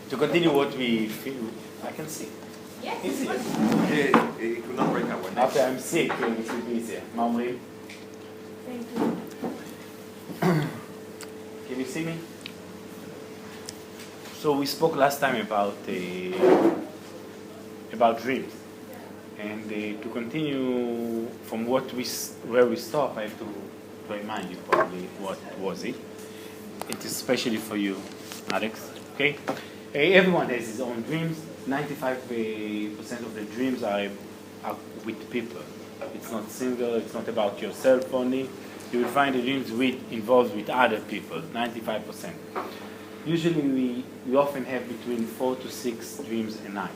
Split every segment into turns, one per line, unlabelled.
To continue what we feel, I can see.
Yes.
Easier.
It could not break our neck.
After I'm sick, it will be easier. Mamri,
Thank you.
can you see me? So we spoke last time about dreams, and to continue from where we stopped, I have to remind you probably what was it. It is especially for you, Alex. Okay, everyone has his own dreams. 95% of the dreams are with people. It's not single. It's not about yourself only. You will find the dreams involved with other people. 95%. Usually, we often have between 4 to 6 dreams a night.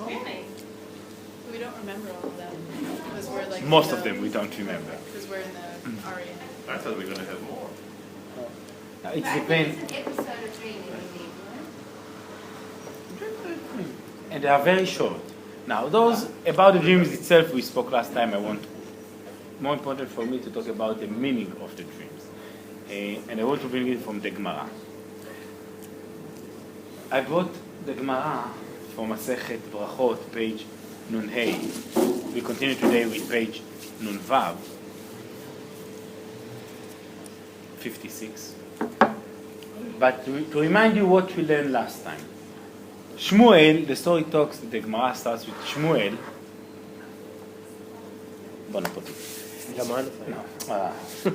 Really?
We don't remember all of them because we're like
Most of them we don't remember.
because we're in the Aria.
I thought we were going to have more.
It
But I
depends.
think it's an episode of dreaming we need, right?
And they are very short. Now, those about the dreams itself we spoke last time. More important for me to talk about the meaning of the dreams, and I want to bring it from the Gemara. I brought the Gemara from Masechet Brachot, page Nun Hey. We continue today with page Nun Vav, 56. But to remind you what we learned last time. Shmuel, the story talks, the Gemara starts with Shmuel. Bon appetit.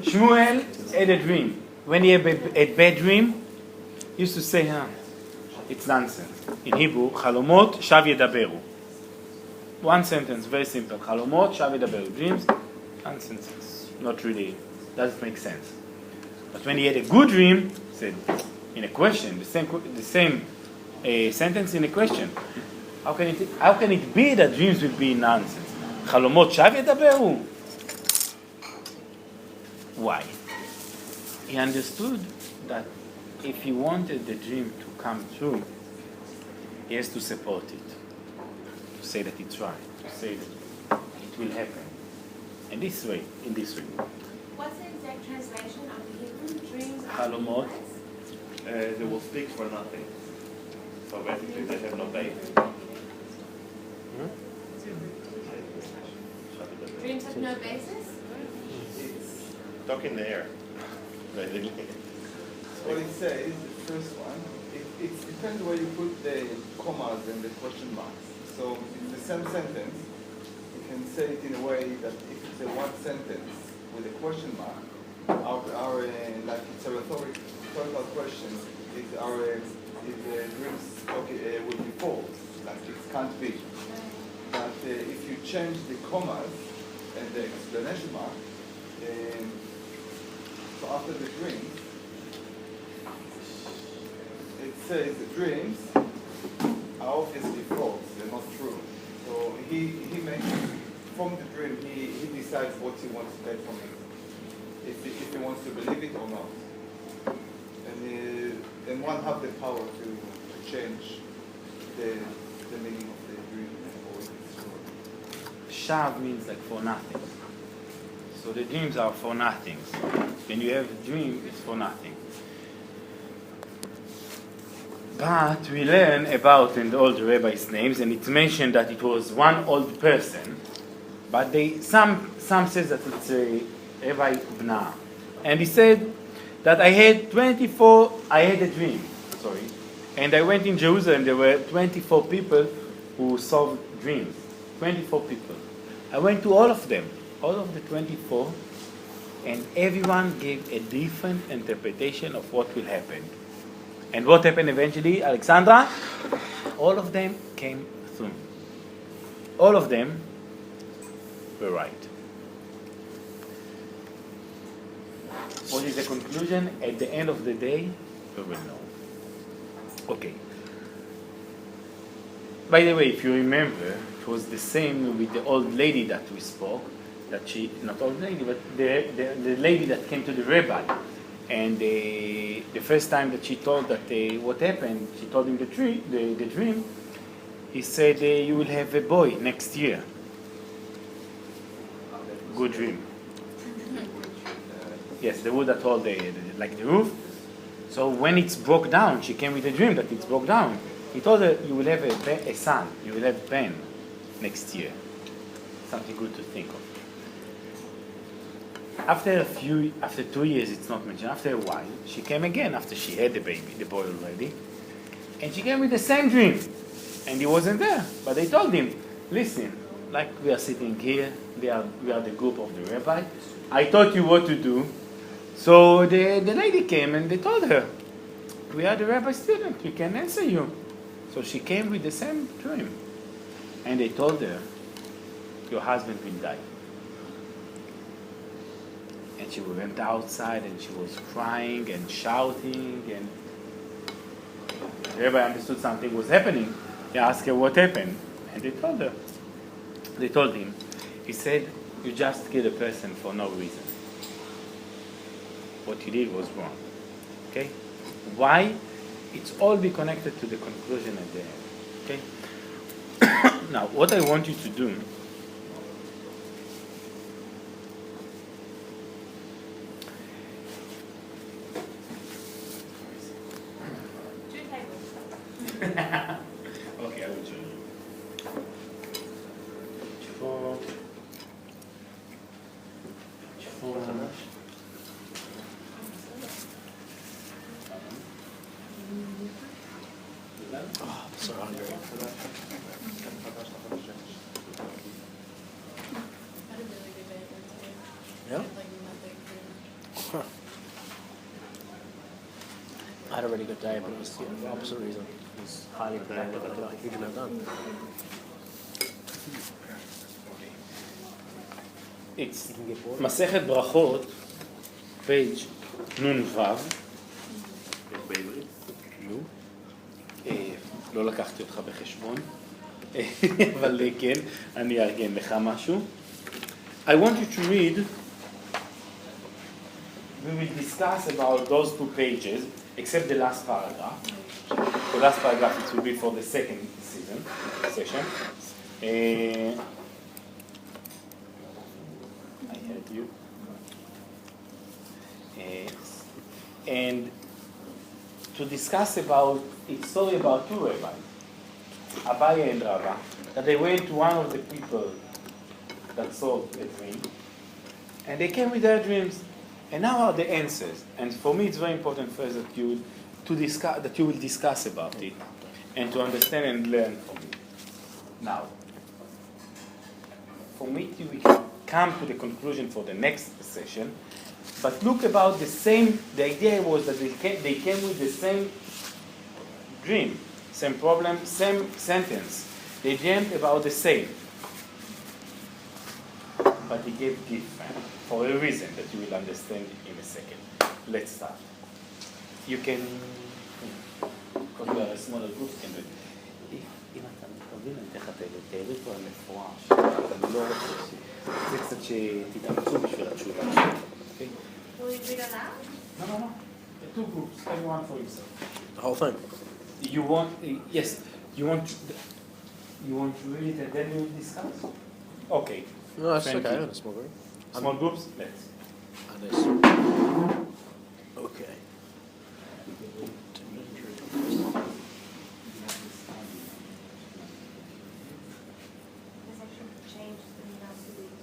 Shmuel had a dream. When he had a bad dream, he used to say, it's nonsense. In Hebrew, Chalomot shav yedaberu. One sentence, very simple. Chalomot shav yedaberu. Dreams, nonsense. It's not really, doesn't make sense. But when he had a good dream, he said, in a question, the same sentence in a question. How can it be that dreams will be nonsense? Chalomot shav yedaberu. Why? He understood that if he wanted the dream to come true, he has to support it, to say that it's right, to say that it will happen. In this way.
What's the exact translation of the Hebrew? Dreams are
Chalomot.
They will speak for nothing. So basically they have no base.
Dreams have no basis?
It's stuck in the air. Basically.
What it says, the first one, it depends where you put the commas and the question marks. So in the same sentence, you can say it in a way that if it's a one sentence with a question mark, our like it's a rhetorical question, if the dreams will be false, like it can't be. But if you change the commas and the explanation mark, so after the dream, it says the dreams are obviously false, they're not true. So he makes, from the dream, he decides what he wants to take from it. If he wants to believe it or not. And one have the power to change the meaning of the dream or its story.
Shav means like for nothing. So the dreams are for nothing. When you have a dream, it's for nothing. But we learn about in all the rabbis' names, and it's mentioned that it was one old person, but some says that it's Rabbi Bna. And he said that I had a dream, and I went in Jerusalem, there were 24 people who solved dreams. 24 people. I went to all of them, all of the 24, and everyone gave a different interpretation of what will happen. And what happened eventually, Alexandra? All of them came through. All of them were right. What is the conclusion? At the end of the day, we will know. Okay. By the way, if you remember, it was the same with the old lady that we spoke, that she, not old lady, but the lady that came to the rabbi. And the first time that she told that what happened, she told him the dream, he said, you will have a boy next year. Good dream. Yes, the wood that hold like the roof. So when it's broke down, she came with a dream that it's broke down. He told her, you will have a son, you will have Ben next year. Something good to think of. After 2 years, it's not mentioned, after a while, she came again after she had the baby, the boy already, and she came with the same dream. And he wasn't there. But they told him, listen, like we are sitting here, we are the group of the rabbi. I taught you what to do. So the lady came and they told her, we are the rabbi student, we can answer you. So she came with the same dream. And they told her, your husband will die. And she went outside and she was crying and shouting, and the rabbi understood something was happening. He asked her what happened, and they told her. They told him. He said, you just killed a person for no reason. What you did was wrong. Okay? Why? It's all be connected to the conclusion at the end. Okay? Now, what I want you to do, okay, I will show you.
Oh, I'm so hungry.
I had a really good day Wednesday.
Yeah?
I had like nothing for
Huh. I had a really good day, but it was the opposite reason. It was highly productive. I got a huge amount done.
It's
You can get bored.
Masechet Brachot, page נ"ו.
בעברית?
נו. לא לקחתי אותך בחשבון, אבל כן, אני אארגן לך משהו. I want you to read, we will discuss about those 2 pages, except the last paragraph. The last paragraph it will be for the second session. I heard you. And to discuss about, it's story about 2 rabbis, Abaye and Rava, that they went to one of the people that solved a dream, and they came with their dreams, and now are the answers. And for me, it's very important first that you will discuss about it, and to understand and learn from it. Now, from it we can come to the conclusion for the next session. But look about the idea was that they came with the same dream, same problem, same sentence. They dreamed about the same. But he gave different, for a reason that you will understand in a second. Let's start. You can, because we are a smaller group, can do it. אם אתה מתכוון, אני אתן לך תארי פה המפורש, אני לא רוצה זה קצת שתתאמצו בשביל התשובה שלי. Okay?
Will you read aloud?
No. 2 groups, everyone for himself.
The whole thing.
You want, yes, you want to read it and then we will discuss? Okay.
No, that's
Thank
okay.
you.
I'm in a small group.
Small groups? Let's.
Okay.
Because I should change the last week.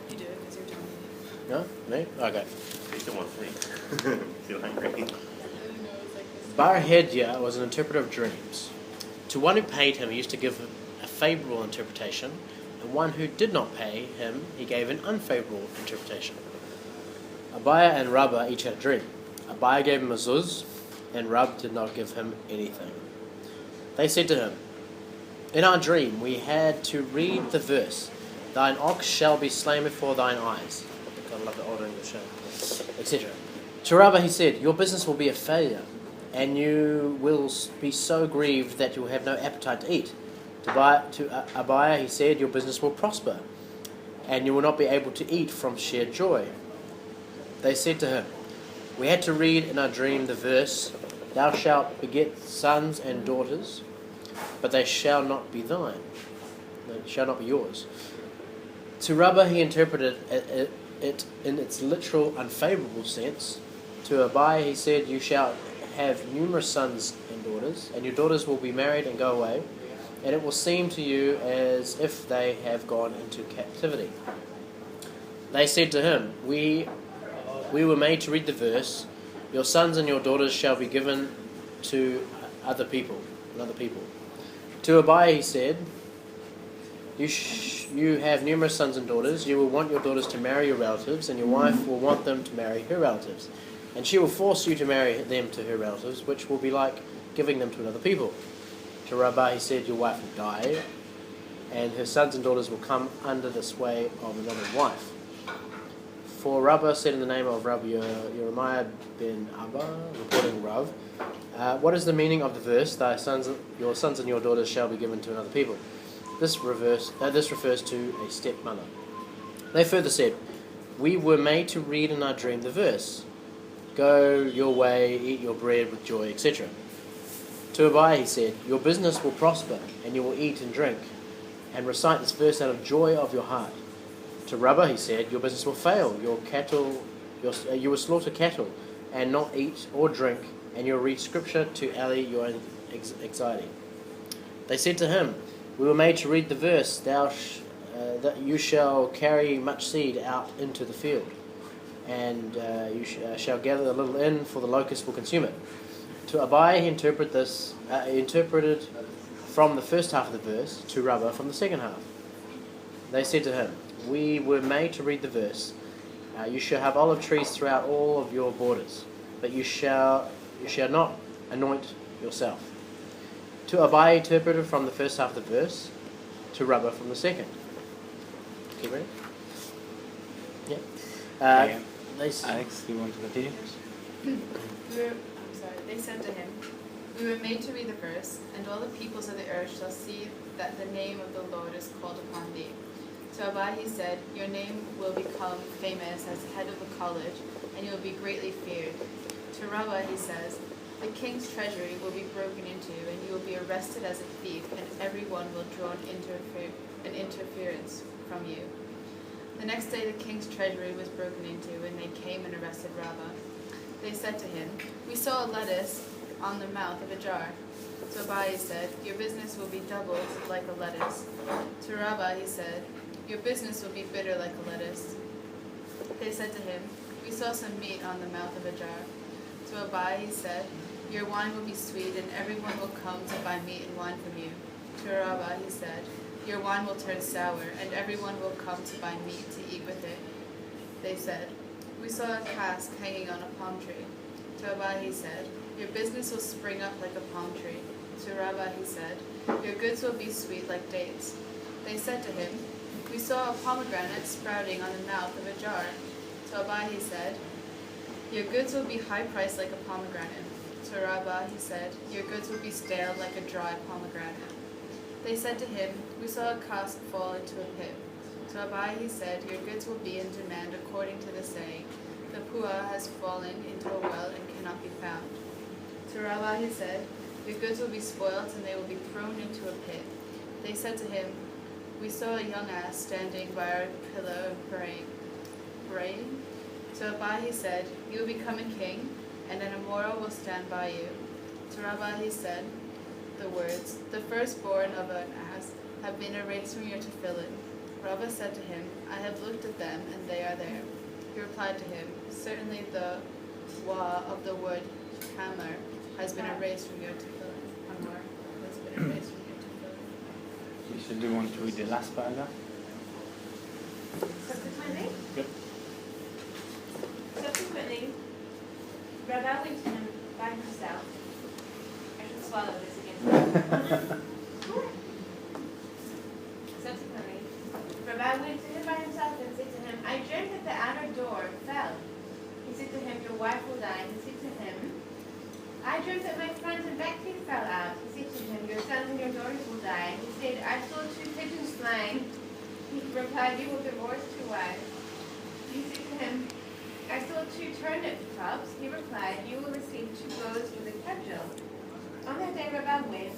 You do it because you're telling me.
No? Me? Okay.
Take the one thing. Feel hungry.
Bar Hedia was an interpreter of dreams. To one who paid him, he used to give a favorable interpretation, and one who did not pay him, he gave an unfavorable interpretation. Abiah and Rabbi each had a dream. Abiah gave him a zuz, and Rab did not give him anything. They said to him, in our dream we had to read the verse, thine ox shall be slain before thine eyes. I love the old English, etc. To Rabbi he said, your business will be a failure, and you will be so grieved that you will have no appetite to eat. To Abiah he said, your business will prosper, and you will not be able to eat from sheer joy. They said to him, we had to read in our dream the verse, thou shalt beget sons and daughters, but they shall not be thine. They shall not be yours. To Rabbi he interpreted it in its literal unfavorable sense. To Abiah he said, you shall have numerous sons and daughters, and your daughters will be married and go away, and it will seem to you as if they have gone into captivity. They said to him, we were made to read the verse, your sons and your daughters shall be given to other people. To Abiah he said, you have numerous sons and daughters, you will want your daughters to marry your relatives, and your wife will want them to marry her relatives. And she will force you to marry them to her relatives, which will be like giving them to another people. To Rabbi he said, your wife will die, and her sons and daughters will come under the sway of another wife. For Rabbi said in the name of Rabbi Jeremiah ben Abba, reporting Rav, what is the meaning of the verse, your sons and your daughters shall be given to another people? This refers to a stepmother. They further said, we were made to read in our dream the verse, go your way, eat your bread with joy, etc. To Abiah he said, your business will prosper, and you will eat and drink, and recite this verse out of joy of your heart. To Rabbi he said, your business will fail, you will slaughter cattle, and not eat or drink, and you will read scripture to allay your anxiety. They said to him, we were made to read the verse, that you shall carry much seed out into the field, and you shall gather a little in, for the locust will consume it. To Abiah he interpreted from the first half of the verse, to Rabbi from the second half. They said to him, we were made to read the verse, you shall have olive trees throughout all of your borders, but you shall not anoint yourself. To Abiah he interpreted from the first half of the verse, to Rabbi from the second. Keep reading. Yeah.
Alex, do you want to continue?
They said to him, we were made to read the verse, and all the peoples of the earth shall see that the name of the Lord is called upon thee. To Abiah he said, your name will become famous as head of the college, and you will be greatly feared. To Rabbi he says, the king's treasury will be broken into, and you will be arrested as a thief, and everyone will draw an interference from you. The next day the king's treasury was broken into, and they came and arrested Rabbi. They said to him, we saw a lettuce on the mouth of a jar. To Abiah said, your business will be doubled like a lettuce. To Rabbi he said, your business will be bitter like a lettuce. They said to him, we saw some meat on the mouth of a jar. To Rabbi he said, your wine will be sweet, and everyone will come to buy meat and wine from you. To Rabbi he said, your wine will turn sour, and everyone will come to buy meat to eat with it. They said, we saw a cask hanging on a palm tree. To Rabbi he said, your business will spring up like a palm tree. To Rabbi he said, your goods will be sweet like dates. They said to him, we saw a pomegranate sprouting on the mouth of a jar. To Rabbi he said, your goods will be high priced like a pomegranate. To Rabbi he said, your goods will be stale like a dry pomegranate. They said to him, we saw a cask fall into a pit. To Rabbi he said, your goods will be in demand according to the saying, the puah has fallen into a well and cannot be found. To Rabbi he said, your goods will be spoiled and they will be thrown into a pit. They said to him, we saw a young ass standing by our pillow and praying. To Rabbi he said, you will become a king, and an immoral will stand by you. To Rabbi he said the words, the firstborn of an ass have been erased from your tefillin. Rabbi said to him, I have looked at them, and they are there. He replied to him, certainly the wa of the word hammer has been erased from your tefillin. Hammer has been erased from your tefillin.
So do you want to read the last paragraph?
Subsequently,
Yep.
Rabbi went to him by himself. I should swallow this again. Subsequently, Rabbi went to him by himself and said to him, I dreamt that the outer door fell. He said to him, your wife will die. He said to him, I dreamt that my front and back teeth fell out. He said to him, your sons and your daughters will die. He said, I saw 2 pigeons flying. He replied, you will divorce 2 wives. He said to him, I saw 2 turnip tops. He replied, you will receive 2 blows with a cudgel. On that day Rabbi went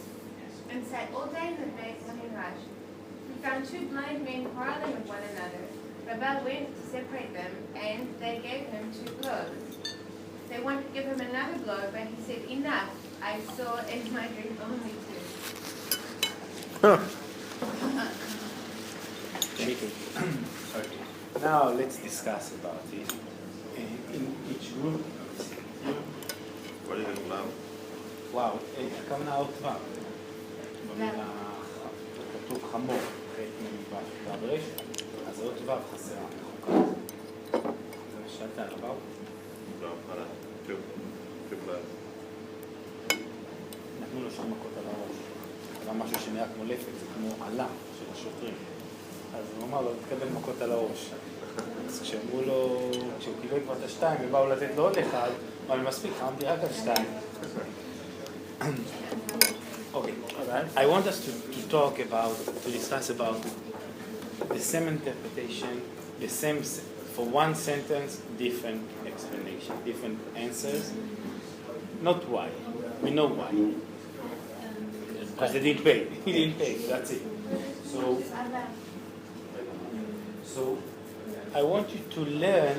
and sat all day in the Beit Midrash. He found 2 blind men quarreling with one another. Rabbi went to separate them, and they gave him 2 blows. They wanted to give him another blow, but he said, enough, I saw in my dream only 2.
Cheeky.
Okay. Now let's discuss about it. In each group,
What is it now?
וואו, הכוונה עוד דבר. במילה כתוב חמור, חלק בברשת, אז עוד דבר חסרה. זה מה שאלת על הבא?
לא, הלאה. שוב. שוב לאט.
נתנו לו 2 מכות על הראש. היה משהו שנראה כמו לפת, זה כמו עלה של השוטרים. אז הוא אמר לו, תקבל מכות על הראש. אז כשאמרו לו, כשהוא קיבל כבר את ה2 ובאו לתת לו עוד אחד, אבל מספיק, חמתי רק על 2. Okay, I want us to discuss about the same interpretation, the same, for one sentence, different explanation, different answers. Not why. We know why. Because they didn't pay. He didn't pay, that's it. So I want you to learn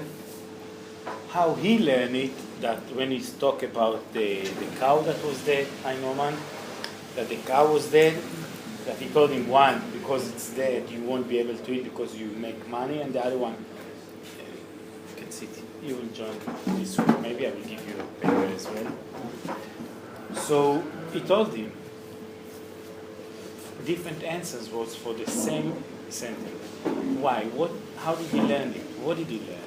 how he learned it, that when he's talk about the cow that was dead, Hainoman, that the cow was dead, that he told him one, because it's dead, you won't be able to eat because you make money, and the other one, you can sit, you will join this one. Maybe I will give you a paper as well. So he told him different answers was for the same sentence. Why? What? How did he learn it? What did he learn?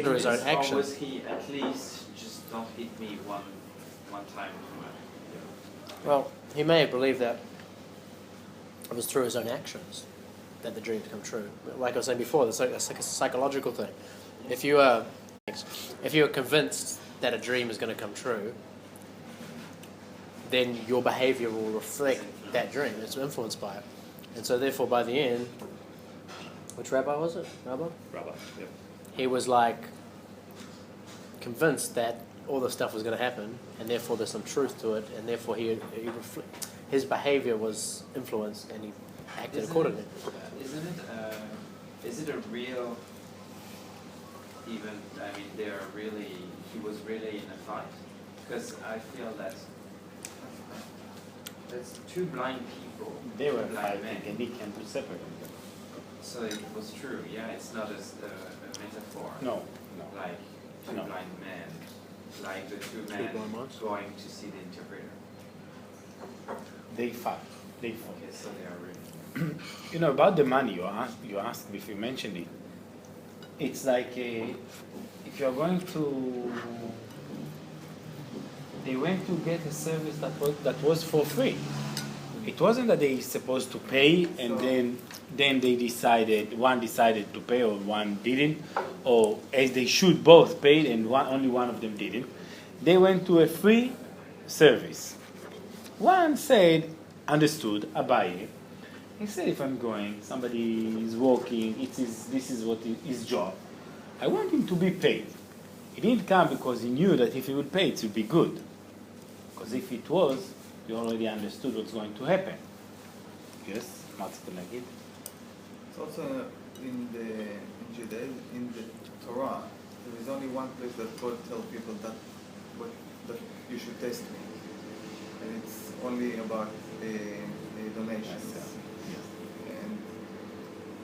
through his own
Or
actions.
was he at least just don't hit me one time?
Well, he may have believed that it was through his own actions that the dreams come true. Like I was saying before, it's like a psychological thing. If you are convinced that a dream is going to come true, then your behavior will reflect that dream. It's influenced by it. And so therefore by the end, which rabbi was it? Rabbi?
Rabbi, yeah.
He was like convinced that all this stuff was going to happen, and therefore there's some truth to it, and therefore his behavior was influenced, and he acted accordingly.
Is it a real even? I mean, he was really in a fight, because I feel that that's two blind people.
They were
two blind
fighting, and he came to separate them.
So it was true. Yeah, it's not a metaphor.
No.
Like two
No.
blind men, like the two
blind
men
ones?
going to see the interpreter.
They fought.
Okay, so they are really.
You know, about the money you asked if you mentioned it. It's like if you're going to, they went to get a service that was for free. It wasn't that they supposed to pay and then they decided, one decided to pay or one didn't, or as they should both paid and only one of them didn't. They went to a free service. One said, understood, Abaye. He said, if I'm going, somebody is working, this is what his job. I want him to be paid. He didn't come because he knew that if he would pay, it would be good. Because if it was, you already understood what's going to happen. Yes, Matzke Nagid.
It's also in Judaism, in the Torah, there is only one place that God tells people that you should test me, and it's only about donations. And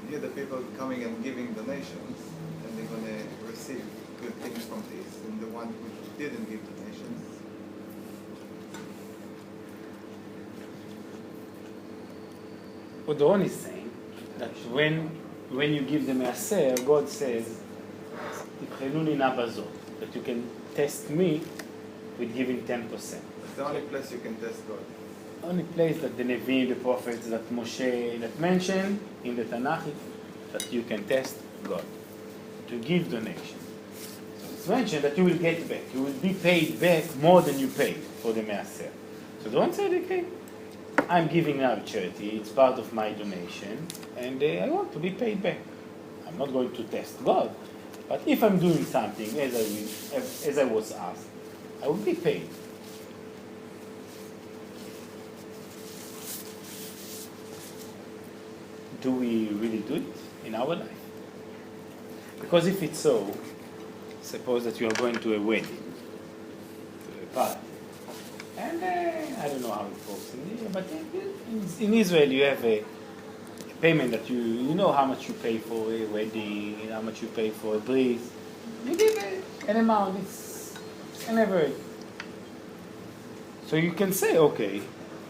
here the people coming and giving donations, and they're going to receive good things from this, and the one who didn't give donations.
What the one is saying, that when you give them a ser, God says, that you can test me with giving 10%.
It's the only place you can test God.
Only place that the Nevi'im, the prophets, that Moshe, that mentioned in the Tanakh, that you can test God, to give donation. So it's mentioned that you will get back, you will be paid back more than you paid for the Me'aser. So the one said, okay, I'm giving out charity, it's part of my donation, and I want to be paid back. I'm not going to test God, but if I'm doing something as I was asked, I will be paid. Do we really do it in our life? Because if it's so, suppose that you are going to a wedding, to a party, and I don't know how it works in India, but in Israel you have a payment that you know how much you pay for a wedding, and how much you pay for a bris. You give an amount, it's an average. So you can say, okay,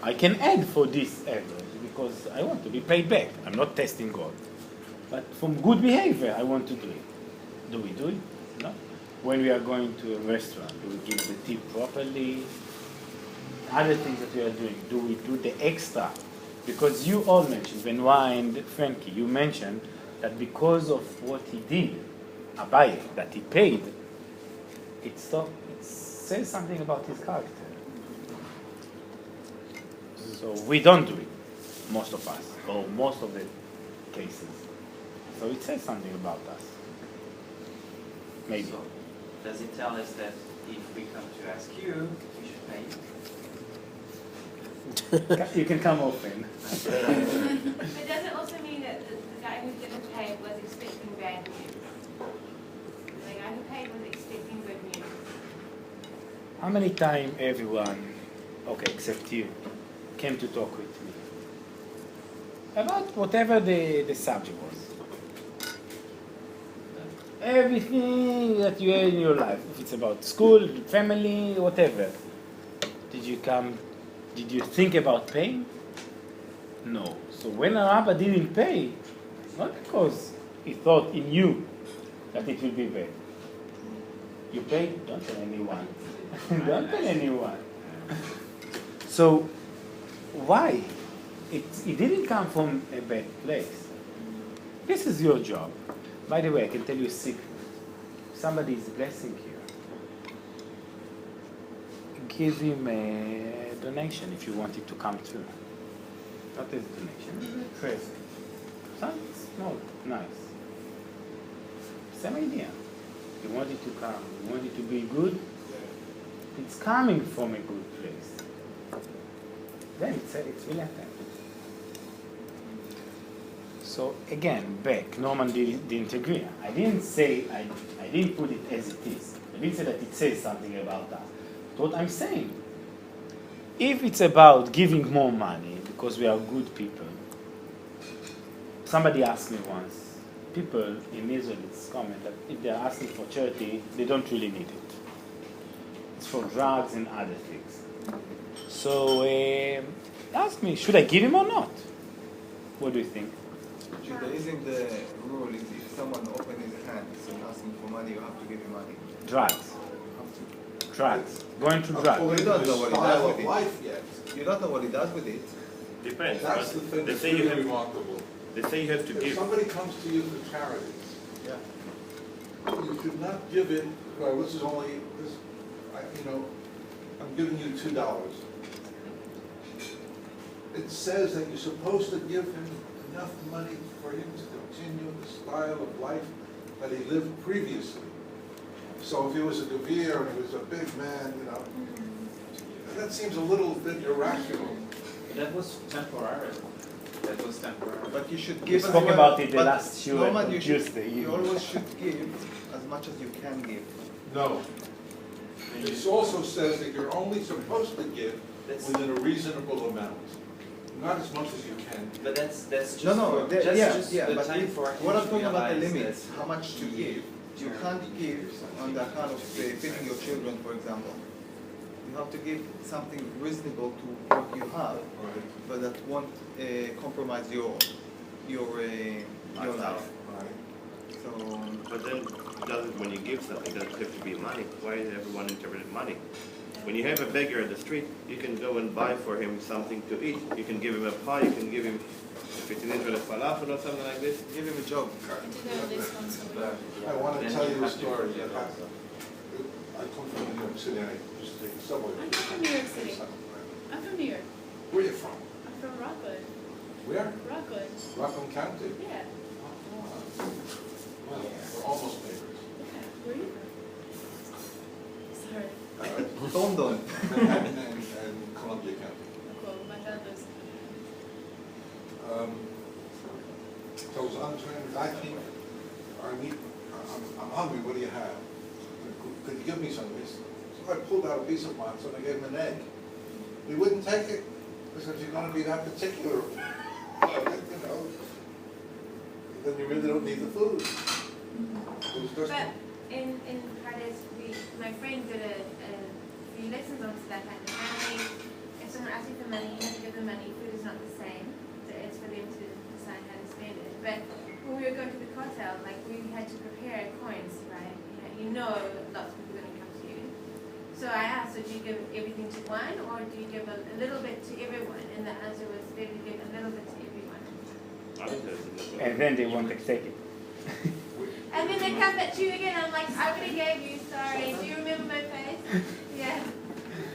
I can add for this average because I want to be paid back. I'm not testing God. But from good behavior, I want to do it. Do we do it? No. When we are going to a restaurant, do we give the tip properly? Other things that we are doing, do we do the extra? Because you all mentioned, Benoit and Frankie, you mentioned that because of what he did, Abaye, that he paid, it says something about his character. So we don't do it, most of us, or most of the cases. So it says something about us. Maybe.
So, does it tell us that if we come to ask you, we should pay?
You can come often.
But does it also mean that the guy who didn't pay was expecting bad news? The guy who paid was expecting good news.
How many times everyone, okay, except you, came to talk with me about whatever the subject was? Everything that you had in your life, if it's about school, family, whatever. Did you think about paying? No. So when a rabbi didn't pay, not because he thought he knew that it will be bad. You pay, don't tell anyone. Don't tell anyone. So, why? It didn't come from a bad place. This is your job. By the way, I can tell you a secret. Somebody is blessing you. Give him a donation if you want it to come true. Not as a donation, present. Something small, nice. Same idea. You want it to come, you want it to be good, it's coming from a good place. Then it's really happening. So again, back, Norman didn't agree. I didn't say, I didn't put it as it is. I didn't say that it says something about that. But what I'm saying, if it's about giving more money because we are good people, somebody asked me once, people in Israel, it's common that if they're asking for charity, they don't really need it. It's for drugs and other things. So ask me, should I give him or not? What do you think?
Judaism, the rule is if someone opens his hands and asking for money, you have to give him money.
Drugs. Drugs. Going to drugs.
Well, you don't know what he does
Style
with
of
it.
life yet.
You don't know what he does with it.
Depends.
That's the
but
thing
they
that's
say you
really
have.
remarkable.
They say you have to
If
give.
somebody comes to you for charity,
Yeah.
you should not give it, well, this is only, I'm giving you $2. It says that you're supposed to give him enough money for him to continue the style of life that he lived previously. So if he was a Gavir and he was a big man, that seems a little bit irrational.
But that was temporary. That was temporary.
But you should
We
give.
spoke about it the last show
Norman,
on
you should-
Tuesday.
You always should give as much as you can give.
No. This also says that you're only supposed to give
That's,
within a reasonable amount, not as much as you can.
but that's just
No,
for,
the-
just,
yeah,
just
yeah.
the
But
time
if,
for him
what I'm
to
talking about the
realize
limits,
that
how much to
he-
give. You can't give on the account of feeding your children, for example. You have to give something reasonable to what you have,
Right.
but that won't compromise your life.
Right.
So
But then, it doesn't, when you give something, it doesn't have to be money. Why is everyone interpreted money? When you have a beggar in the street, you can go and buy for him something to eat. You can give him a pie, you can give him, if it's in Israel, a falafel or something like this.
give him a job.
I want to
Then
tell
you
you a
have to
story
forgive
that happened. I come from New York City, I used to take the subway.
I'm from New York City. I'm from New York.
Where are you from?
I'm from Rockland.
Where?
Rockland.
Rockland County?
Yeah.
Well, we're almost neighbors.
Yeah. Where are you from? Sorry.
London.
Manhattan and Columbia County.
Cool. My dad lives.
So I was on the train, I think, I'm hungry, what do you have? Could you give me some of this? So I pulled out a piece of mine, so I gave him an egg. He wouldn't take it. I said, if you're gonna be that particular, then you really don't need the food. It was just,
But in Paradise, my friend did a few lessons on that, and apparently if someone asks you for money, you have to give them money. Food is not the same, so it's for them to decide how to spend it. But when we were going to the hotel, like we had to prepare coins, right? You know lots of people are going to come to you. So I asked, so do you give everything to one, or do you give a little bit to everyone? And the answer was better to give a little bit to everyone.
I think that's it.
And then they won't take it.
And then they come back to you again. I'm like, I already gave you. Sorry. Do you remember my face? Yeah.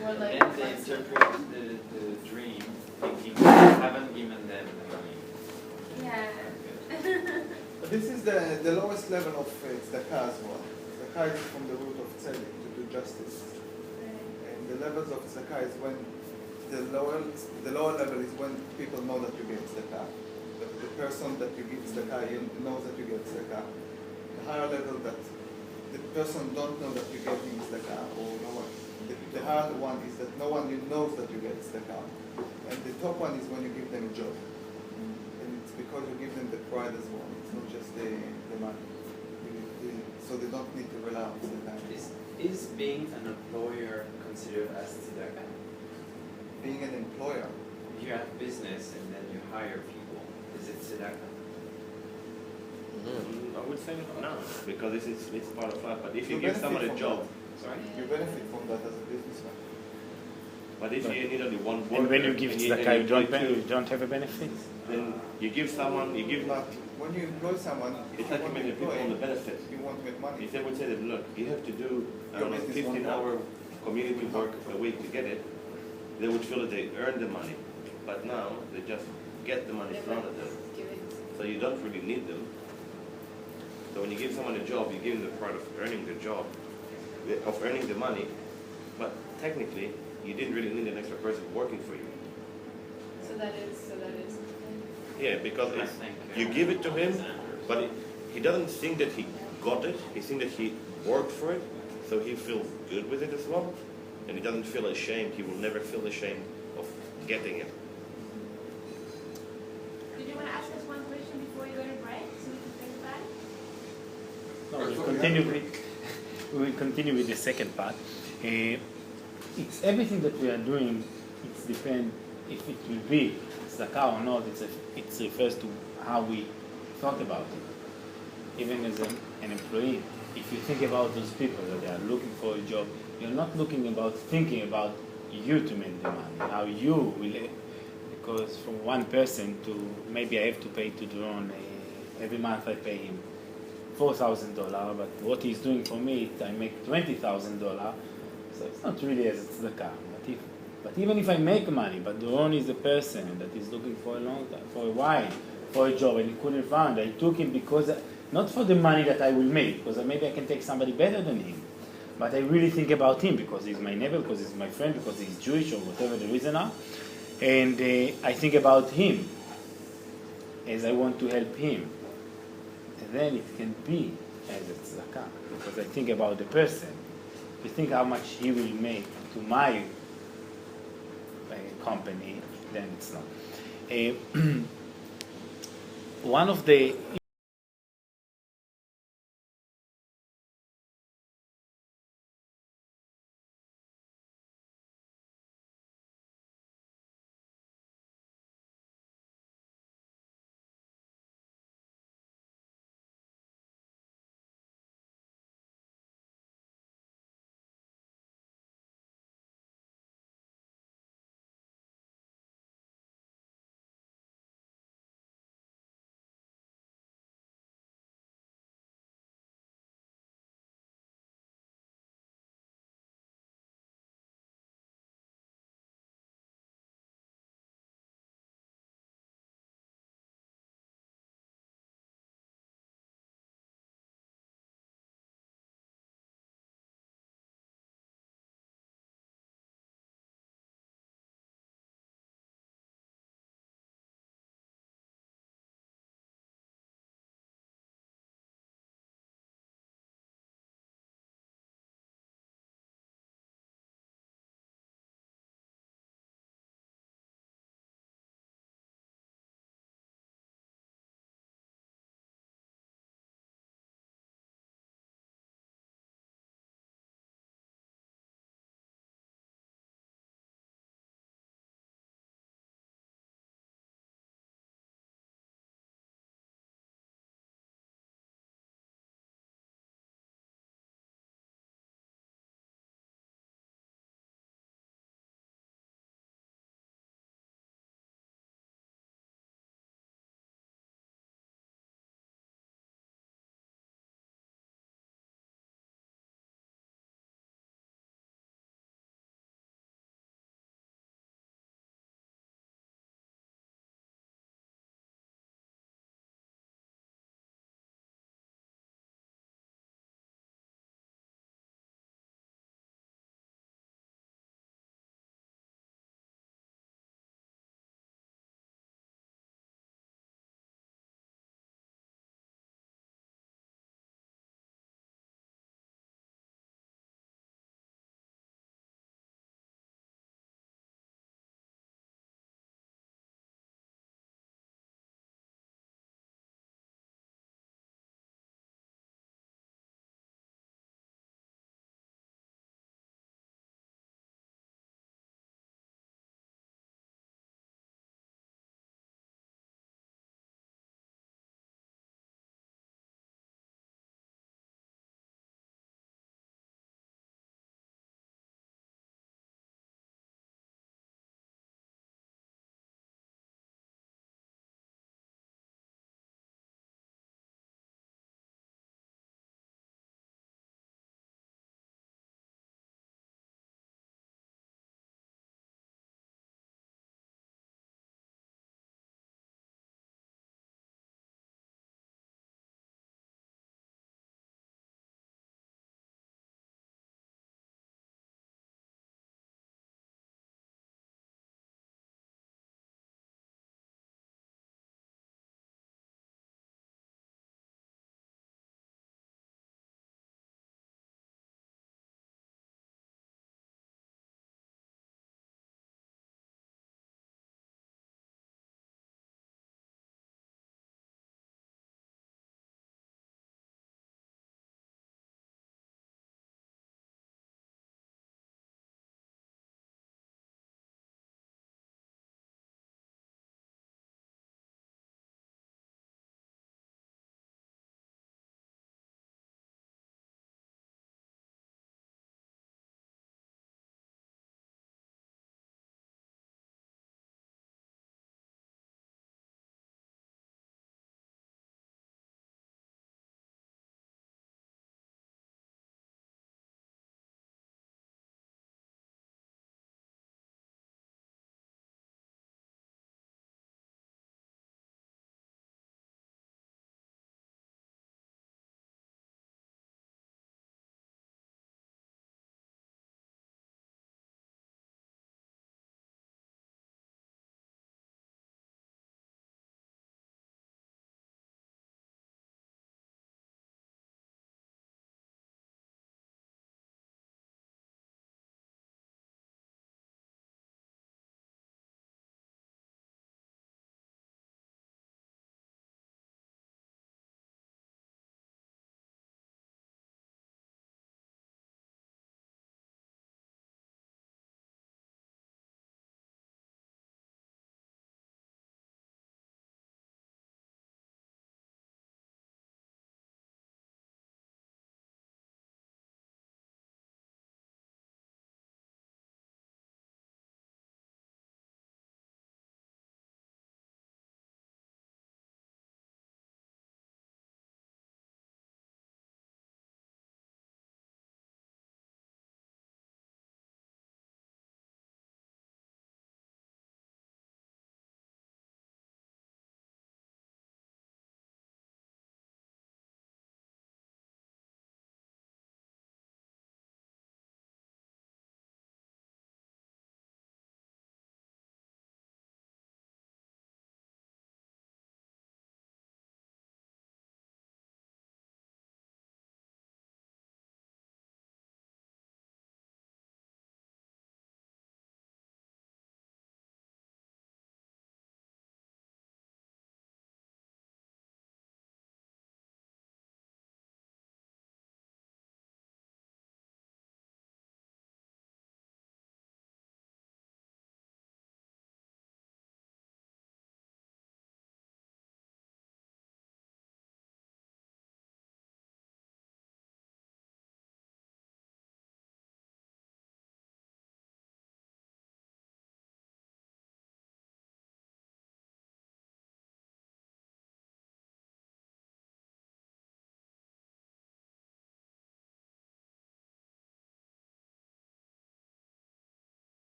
More like.
And they interpret the dream thinking you haven't given them the money.
Yeah.
But this is the lowest level of tzedakah as well. Tzedakah is from the root of tzedek, to do justice. And the levels of tzedakah is when the lower level is when people know that you give tzedakah. The person that you give tzedakah knows that you give tzedakah. The higher level that the person don't know that you gave him tzedakah, or no one. The higher one is that no one knows that you gave tzedakah. And the top one is when you give them a job. And it's because you give them the pride as well. It's not just the money. So they don't need to rely on tzedakah.
Is being an employer considered as tzedakah?
Being an employer.
If you have business and then you hire people, is it tzedakah?
No, would say no, because it's part of life. But if you
You
give someone a
benefit
job,
from
sorry.
You benefit from that as a businessman.
But if you need only one worker,
And when you give
and
tzedakah,
employ
you
two,
don't have a benefit?
then you give someone, you give not.
When you employ someone, if
It's
you
like you
want to
make the people
employ,
on the benefit.
you want to make money.
If they would say that, look, you have to do, I
Your
don't know,
business won't
15-hour community work a week to get it, they would feel that they earn the money. But now, they just get the money thrown at them. So you don't really need them. So when you give someone a job, you give them the part of earning the job, of earning the money, but technically, you didn't really need an extra person working for you.
So that is.
Yeah, because
I
it's,
think,
you give it to him, but he doesn't think that he got it. He thinks that he worked for it, so he feels good with it as well, and he doesn't feel ashamed. He will never feel ashamed of getting it.
Did you want to ask us one question before you go to break, so we can think about it?
No,
That's
we'll
what we
continue
have.
with, we will continue with the second part. It's everything that we are doing, it's depend if it will be tzedakah or not, it refers to how we thought about it. Even as an employee, if you think about those people that they are looking for a job, you're not thinking about you to make the money, how you will, because from one person to, maybe I have to pay to Drone, every month I pay him $4,000, but what he's doing for me, I make $20,000, so it's not really as it's the car. But even if I make money, but Doron is a person that is looking for a long time, for a while, for a job, and he couldn't find. I took him because, not for the money that I will make, because maybe I can take somebody better than him, but I really think about him because he's my neighbor, because he's my friend, because he's Jewish, or whatever the reason are, and I think about him as I want to help him. And then it can be as a tzedakah, because I think about the person. You think how much he will make to my company, then it's not. One of the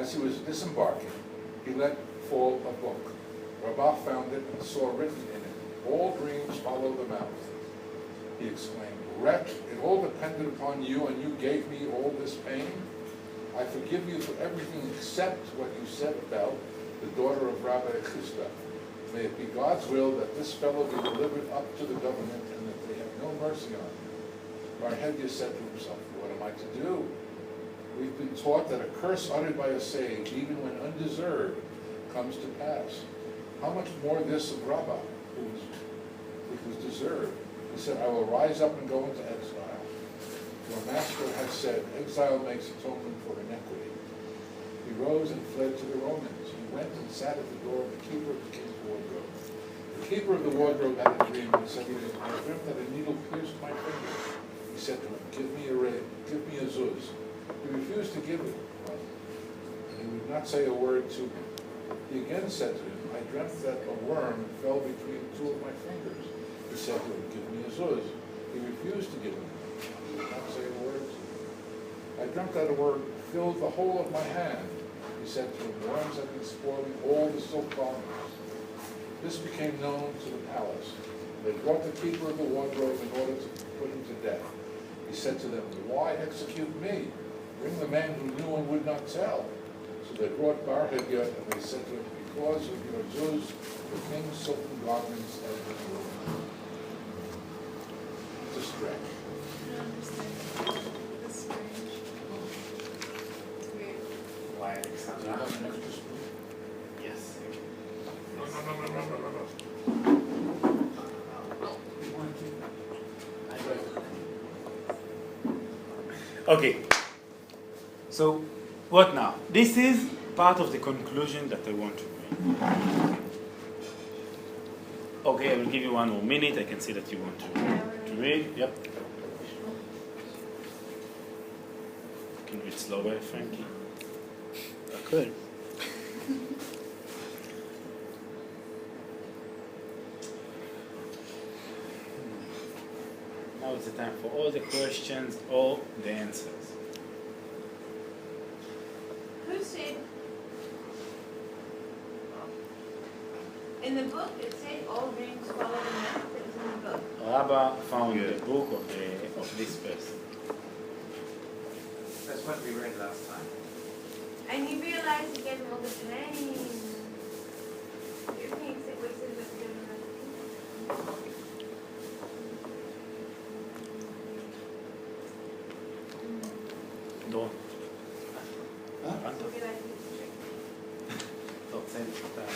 As he was disembarking, he let fall a book. Rabbi found it and saw written in it, "All dreams follow the mouth." He exclaimed, "Wretch, it all depended upon you, and you gave me all this pain? I forgive you for everything except what you said about the daughter of Rabbi Chisda. May it be God's will that this fellow be delivered up to the government and that they have no mercy on him." Barhevia said to himself, "What am I to do? We've been taught that a curse uttered by a sage, even when undeserved, comes to pass. How much more this of Rabbi, which was deserved?" He said, "I will rise up and go into exile. Your master has said, exile makes atonement for iniquity." He rose and fled to the Romans. He went and sat at the door of the keeper of the king's wardrobe. The keeper of the wardrobe had a dream and said to him, "I dreamt that a needle pierced my finger." He said to him, give me a zuz." He refused to give it one, and he would not say a word to him. He again said to him, "I dreamt that a worm fell between two of my fingers." He said to him, "Give me a zuz." He refused to give him one. He would not say a word to him. "I dreamt that a worm filled the whole of my hand." He said to him, "Worms have been spoiling all the silk garments." This became known to the palace. They brought the keeper of the wardrobe in order to put him to death. He said to them, "Why execute me? Bring the man who knew and would not tell." So they brought Barhevia, and they said to him, "Because of your zuz, the king's silken garments have been ruined." It's a stretch.
I don't understand. That's strange. It's weird.
Why
Do you
Alexandra?
have an extra spoon?
Yes. Okay. So, what now? This is part of the conclusion that I want to bring. Okay, I will give you 1 more minute. I can see that you want to read. Yep. You can read slower, Frankie.
I could.
Now it's the time for all the questions or the answers.
Who said? In the book, it said all dreams follow the mouth. It was in the book.
Rabbi found the book of this person.
That's what we read last time.
And he realized he gave him all the pain. Everything except what he said about the government.
דורון. הבנת?
So he like he's strict.
אתה רוצה לפתח?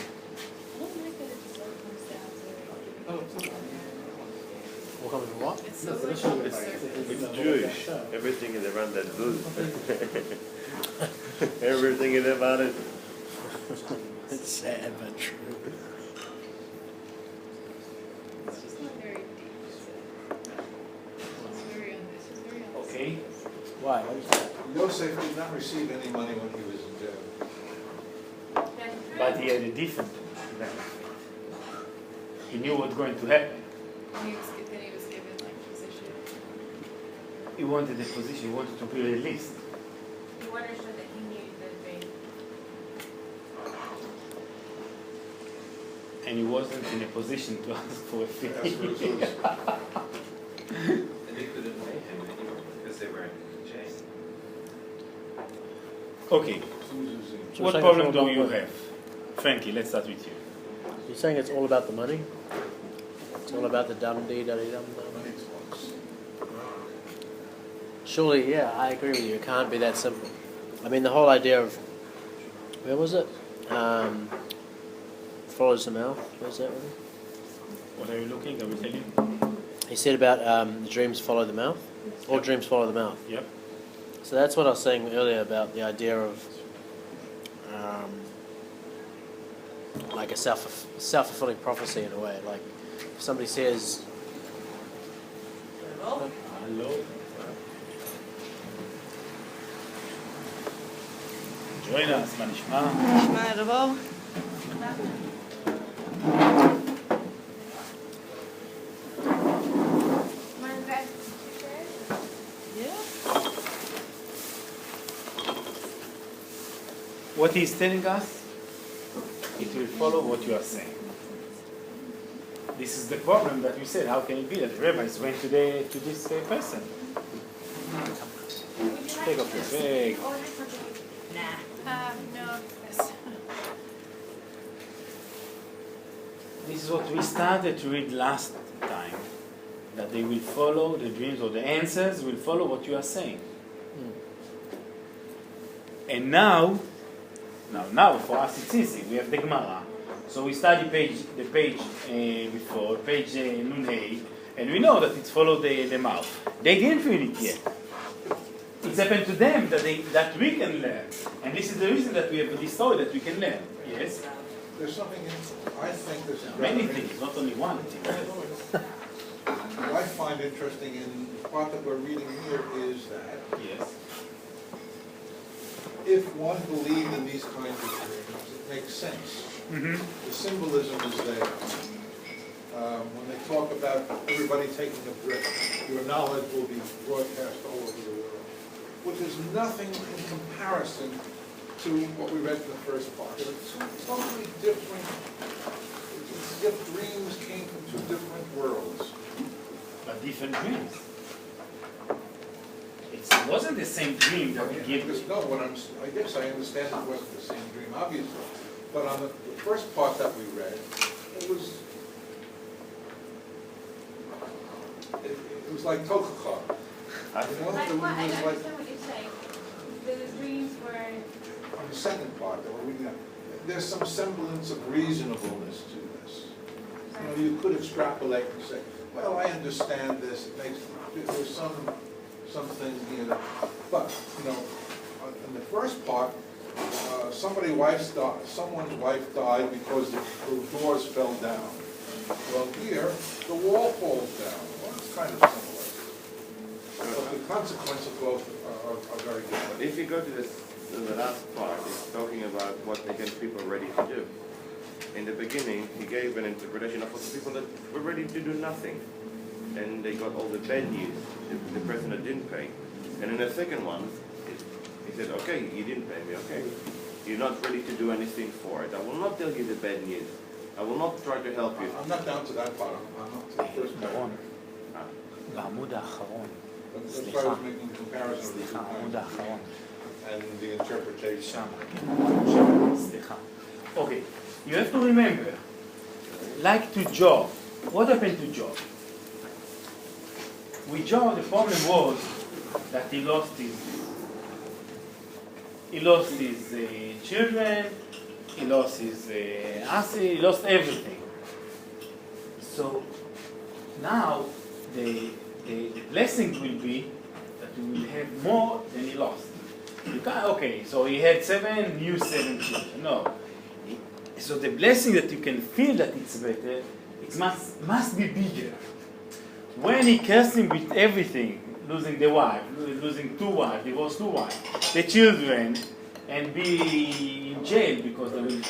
I don't like that it just all comes down to
What comes from what?
it's so like surface.
It's Jewish. Everything is around that zuz. Everything is about it.
It's sad but true.
It's just not very deep, is it? It's very it's just very on the
Okay.
surface.
Why? What is that?
Yosef did not receive any money when he was in jail.
That's true.
But he had a different benefit. He knew what's going to happen.
Then he was given like position.
He wanted a position, he wanted to be released.
He wanted to show that he knew the dream.
And he wasn't in a position to ask for a fee.
That's what it was.
And they couldn't pay him anyway because they were in jail.
Okay,
So
what
saying
problem
it's all
do
about
you
money.
have? Frankie, let's start with you.
You're saying it's all about the money? It's all about the dum-dee-da-dee-dum-dum?
Money talks.
Surely, yeah, I agree with you. It can't be that simple. I mean, the whole idea of, where was it? Follows the mouth. Where's that one?
What are you looking? I will tell you.
He said about the dreams follow the mouth. All dreams follow the mouth.
Yep.
So that's what I was saying earlier about the idea of like a self-fulfilling prophecy in a way. Like if somebody says,
Hello. Join us, מה נשמע?
מה, לבוא?
Mind back to chairs?
Yeah.
what he's telling us, it will follow what you are saying. This is the problem that we said. How can it be that the rabbis went to this person? Take off your bag.
No.
This is what we started to read last time. That they will follow the dreams, or the answers will follow what you are saying. And now for us it's easy. We have the Gemara. So we study the page before, page Nun Hey, and we know that it's followed the mouth. They didn't read it yet. It's happened to them that we can learn. And this is the reason that we have this story that we can learn. Yes?
There's something, I think this is
Many things, not only one thing.
What I find interesting in the part that we're reading here is that
Yes.
if one believed in these kinds of dreams, it makes sense.
Mm-hmm.
The symbolism is there. When they talk about everybody taking a breath, your knowledge will be broadcast all over the world, which is nothing in comparison to what we read in the first part. It's totally different. It's as if dreams came from two different worlds.
But different dreams. It wasn't the same dream that we gave.
No, I guess I understand it wasn't the same dream, obviously. But on the first part that we read, it was like Tochacha.
Like what? I don't understand what you're saying. The dreams were...
On the second part, that we're reading, there's some semblance of reasonableness to this. You know, you could extrapolate and say, well, I understand this. There's something here that, but you know, in the first part, someone's wife died because the doors fell down. Well, here the wall falls down. Well, it's kind of similar, but the consequences of both are very different.
If you go to the last part, it's talking about what they get people ready to do. In the beginning, he gave an interpretation of what the people that were ready to do nothing. And they got all the bad news, the person that didn't pay. And in the second one, he said, okay, you didn't pay me, okay. You're not ready to do anything for it. I will not tell you the bad news. I will not try to help you.
I'm not down to that part. I'm not to the first part.
בעמוד האחרון.
That's why I was making a comparison of the two
העמוד
times
האחרון.
and the interpretation.
סליחה. Okay, you have to remember, like to Job, what happened to Job? With Job, the problem was that he lost his children, he lost his asset, he lost everything. So now the blessing will be that he will have more than he lost. You can't, okay, so he had 7 children. No. So the blessing that you can feel that it's better, it must be bigger. When he cursed him with everything, losing the wife, losing 2 wives, divorced 2 wives, the children, and be in jail because they will.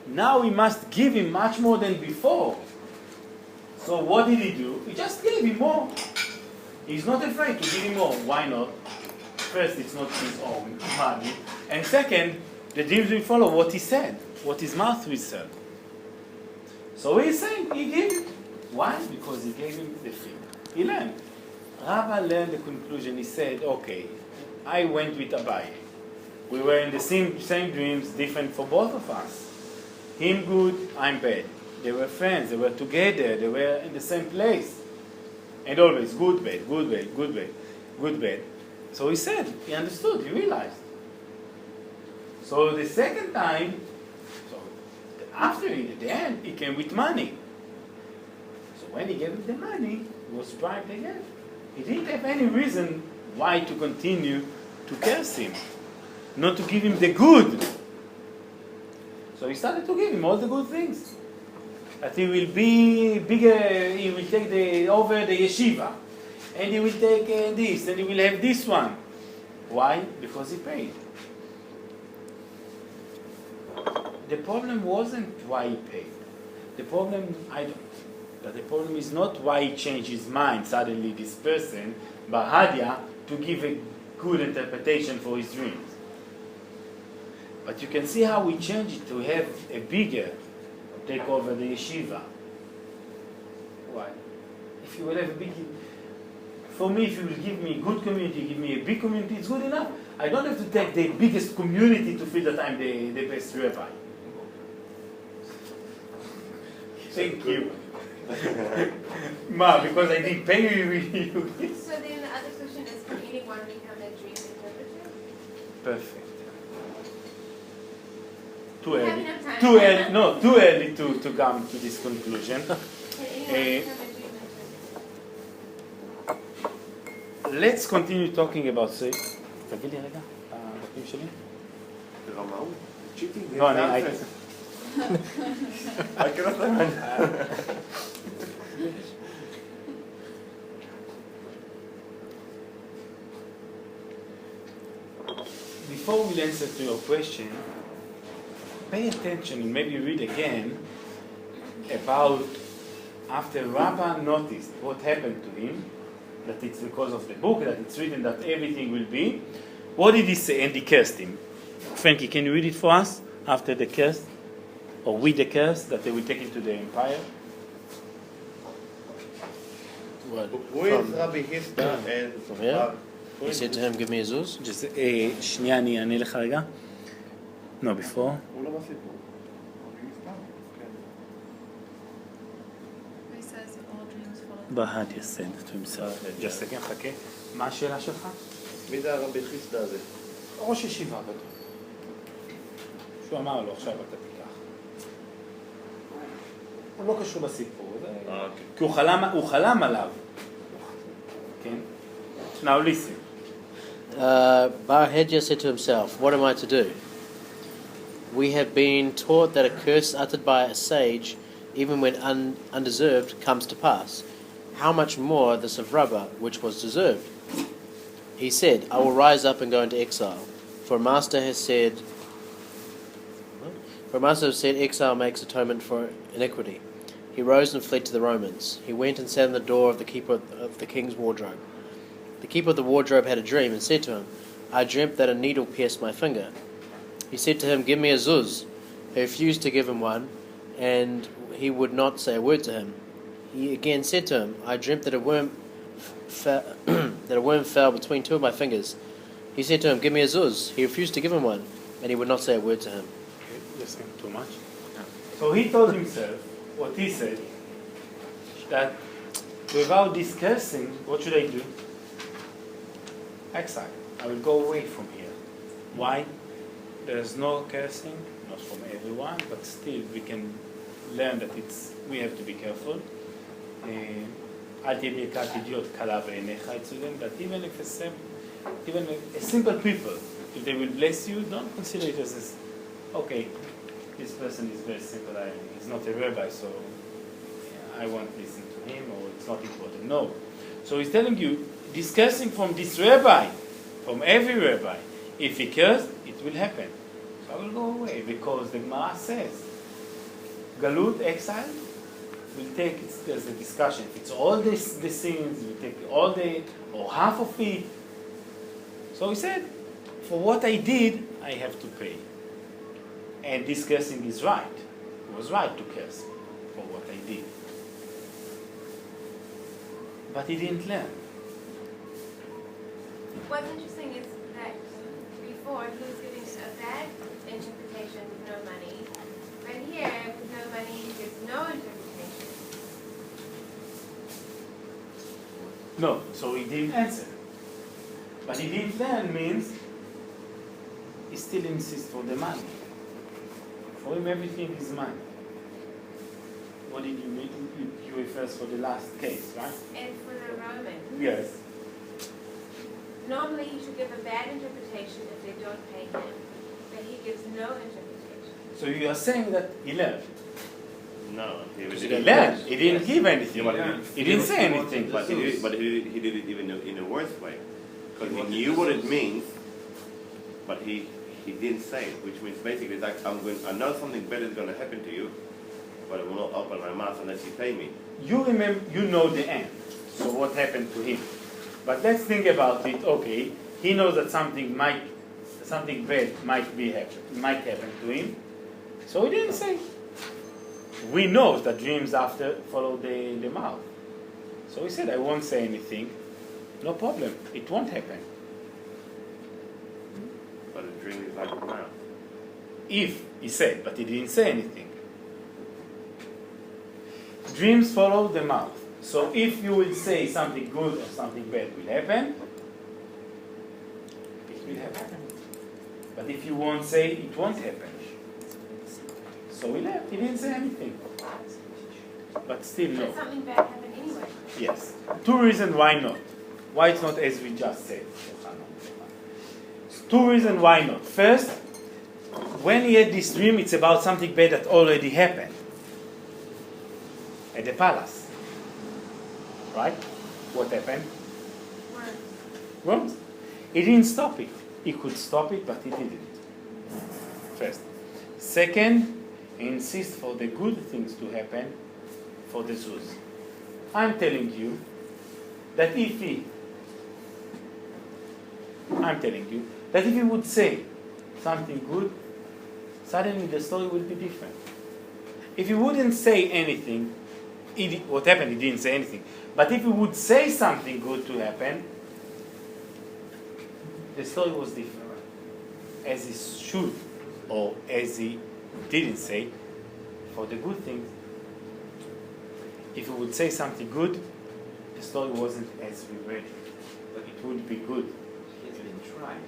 Now he must give him much more than before. So what did he do? He just gave him more. He's not afraid to give him more. Why not? First, it's not his own money. And second, the dreams will follow what he said, what his mouth will say. So he's saying he gave it. Why? Because he gave him the thing. He learned. Rabbi learned the conclusion. He said, okay, I went with Abaye. We were in the same dreams, different for both of us. Him good, I'm bad. They were friends, they were together, they were in the same place. And always good, bad, good, bad, good, bad, good, bad. So he said, he understood, he realized. So the second time, after it, at the end, he came with money. So when he gave him the money, he was bribed again. He didn't have any reason why to continue to curse him, not to give him the good. So he started to give him all the good things. That he will be bigger, he will take over the yeshiva, and he will take this, and he will have this one. Why? Because he paid. The problem wasn't why he paid. The problem, but the problem is not why he changed his mind suddenly, this person, Bahadia, to give a good interpretation for his dreams. But you can see how we change it to have a bigger take over the yeshiva. Why? If you will have a big, for me, if you will give me a good community, give me a big community, it's good enough. I don't have to take the biggest community to feel that I'm the best rabbi. Thank you. Ma, because I didn't pay you.
So then the other question is, can anyone become a dream interpreter?
Perfect. Too
We have
early.
enough time.
Too early. No, too early to come to this conclusion.
Can anyone become a dream interpreter?
Let's continue talking about say. תגיד לי רגע, הדפים שלי?
ברמאות? cheating?
No,
I cannot remember.
Before we answer to your question, pay attention and maybe read again about after Rabbi noticed what happened to him, that it's because of the book, that it's written that everything will be. What did he say? And he cursed him. Frankie, can you read it for us after the curse? Or with the curse that they will take it to the empire?
What?
Who is Rabbi Hista and
From here? He said to him, give me a zuz.
Just, שנייה, אני אענה לך רגע. No, before.
הוא לא בסיפור.
He says all dreams follow.
Bahad just said to himself. Just a second, חכה. מה השאלה שלך?
מי זה הרבי חיסדא הזה?
ראש ישיבה גדול. שהוא אמר לו, עכשיו אתה תיקח. הוא לא קשור בסיפור, כי הוא חלם עליו. כן? Now listen.
Bar Hedja said to himself, what am I to do? We have been taught that a curse uttered by a sage, even when undeserved, comes to pass. How much more this of Rabbi, which was deserved? He said, I will rise up and go into exile. For a master has said, exile makes atonement for iniquity. He rose and fled to the Romans. He went and sat in the door of the keeper of the king's wardrobe. The keeper of the wardrobe had a dream and said to him, I dreamt that a needle pierced my finger. He said to him, give me a zuz. He refused to give him one, and he would not say a word to him. He again said to him, I dreamt that a worm fell between two of my fingers. He said to him, give me a zuz. He refused to give him one, and he would not say a word to him.
Listen too much. So he told himself what he said, that without this cursing, what should I do? Exile. I will go away from here. Why? There's no cursing, not from everyone, but still we can learn that we have to be careful. אל תהיה ברכת אידיוט קלה בעיניך, it's written that even a simple people, if they will bless you, don't consider it as okay, this person is very simple, he's not a rabbi, so I won't listen to him, or it's not important. No. So he's telling you, discussing from this rabbi, from every rabbi, if he cursed, it will happen. So I will go away, because the Gemara says, Galut, exile, will take, there's a discussion, if it's all the sins, we take all the, or half of it. So he said, for what I did, I have to pay. And this cursing is right. It was right to curse for what I did. But he didn't learn.
What's interesting is that before he was giving a bad interpretation with no money, but here with no money he gives no interpretation.
No, so he didn't answer. But he didn't learn means he still insists for the money. For him everything is money. What did you mean? You refer for the last case, right?
And for the Roman,
Yes.
normally he should give a bad interpretation if they don't pay him, but he gives no interpretation.
So you are saying that he learned.
No,
He learned. He didn't give anything. He didn't say anything.
But he did it even in a worse way. Because he knew what it means, but he didn't say it, which means basically that I know something better is going to happen to you, but I will not open my mouth unless you pay me.
You remember, you know the end. So what happened to him? But let's think about it. Okay, he knows that something bad might happen to him. So he didn't say. We know that dreams after follow the mouth. So he said, I won't say anything. No problem. It won't happen.
But a dream is like a mouth.
If he said, but he didn't say anything. Dreams follow the mouth. So if you will say something good or something bad will happen, it will happen. But if you won't say, it won't happen. So he left. He didn't say anything. But still no.
But something bad happened anyway.
Yes. 2 reasons why not. Why it's not as we just said. 2 reasons why not. First, when he had this dream, it's about something bad that already happened at the palace. Right? What happened? Worms. He didn't stop it. He could stop it, but he didn't. First. Second, he insists for the good things to happen for the Jews. I'm telling you that if he would say something good, suddenly the story will be different. If he wouldn't say anything, what happened, he didn't say anything. But if he would say something good to happen, the story was different. As he should, or as he didn't say, for the good things. If he would say something good, the story wasn't as we read it. But it would be good.
He's been trying,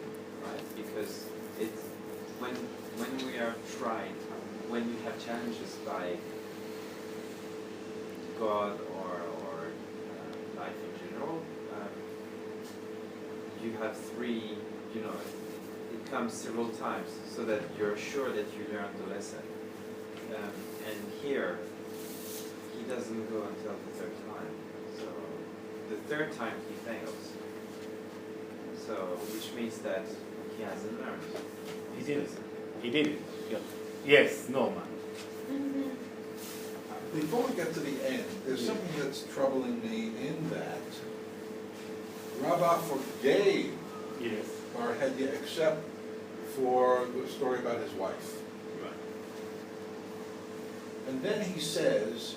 right? Because it's when we are tried, when you have challenges by God or life in general, you have 3, it comes several times so that you're sure that you learned the lesson. And here, he doesn't go until the 3rd time. So the 3rd time he fails. So, which means that he hasn't learned.
He didn't. He didn't. Yes, Norman.
Before we get to the end, there's something that's troubling me in that Rabbi forgave
Yes.
Bar Hedya except for the story about his wife.
Right.
And then he says,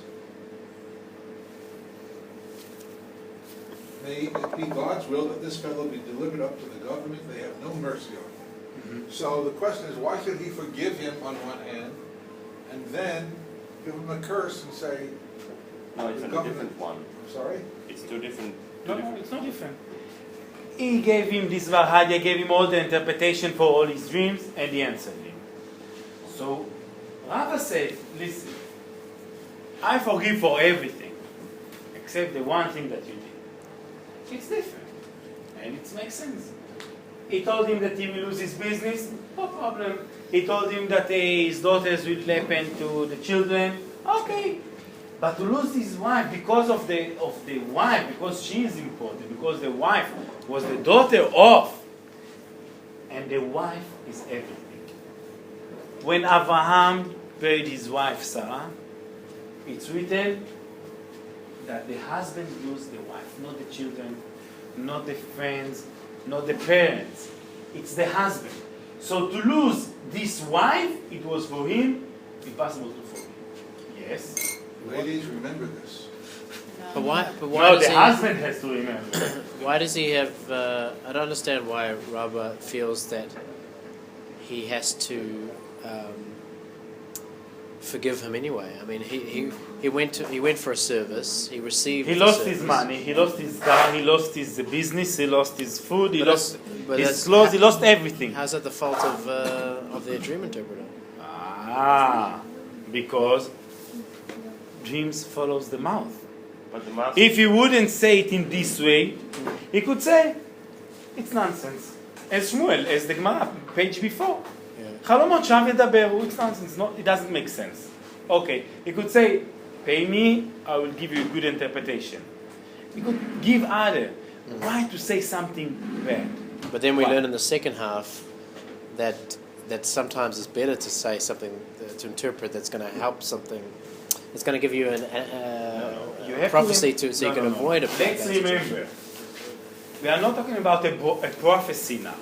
may it be God's will that this fellow be delivered up to the government. They have no mercy on him.
Mm-hmm.
So the question is, why should he forgive him on one hand and then give him a curse and say,
No, it's
the
a
government-
different one.
I'm sorry?
It's two different.
No, it's not different. He gave him this Varhadia, gave him all the interpretation for all his dreams, and he answered him. So Rava said, listen, I forgive for everything, except the one thing that you did. It's different, and it makes sense. He told him that he will lose his business, no problem. He told him that his daughters will happen to the children, okay. But to lose his wife because of the wife, because she is important, because the wife was the daughter of, and the wife is everything. When Abraham buried his wife Sarah, it's written that the husband lose the wife, not the children, not the friends, not the parents. It's the husband. So to lose this wife, it was for him impossible to forgive. Yes.
Ladies, remember this.
But why
No,
does
the husband has to remember.
why does he have? I don't understand why Rabbi feels that he has to forgive him anyway. I mean, he went for a service. He received.
He
the
lost
service.
his money, he lost his car, he lost his business, he lost his food, he
But
lost
but
his
that's-
clothes, he lost everything.
How's that the fault of the dream interpreter?
Because dreams follows the mouth.
But the mouth.
If he wouldn't say it in this way, he could say, it's nonsense. As Shmuel, as the Gemara, page before. חלומות שם ידברו, it's nonsense, it doesn't make sense. Okay, he could say, pay me, I will give you a good interpretation. He could give other. Why to say something bad?
But then we
Why?
learn in the second half that sometimes it's better to say something to interpret that's going to help something. It's going to give you
You
a
have
prophecy
to
so you can avoid a bad
Let's
situation.
remember, we are not talking about a prophecy now.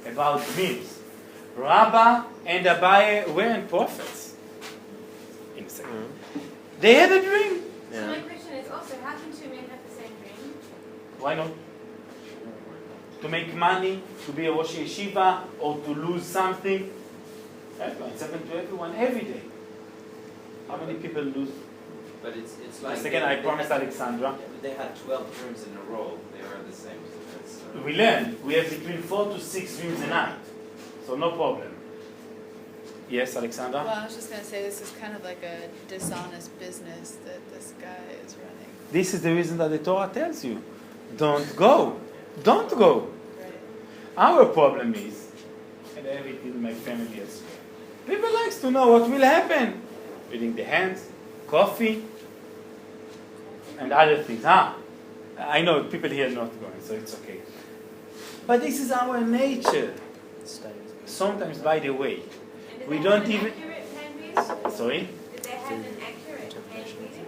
about dreams. Rabbi and Abaye weren't prophets. In a second. They had a dream.
So my question is also, how can two men have the same dream?
Why not? To make money, to be a Rosh Yeshiva, or to lose something. It's happened to everyone every day. How many people lose?
But it's like...
Second, I promised Alexandra.
They had 12 dreams in a row. They were the same. So that's,
We learn. We have between 4 to 6 dreams a night. So no problem. Yes, Alexandra?
Well, I was just going to say this is kind of like a dishonest business that this guy is running.
This is the reason that the Torah tells you. Don't go. Don't go.
Right.
Our problem is, and I have it in my family as well, people likes to know what will happen. Reading the hands, coffee, and other things. I know people here are not going, so it's okay. But this is our nature. Sometimes, by the way,
And did
we
they
don't
have an
even...
accurate hand reading?
Sorry?
Did they have an accurate hand reading?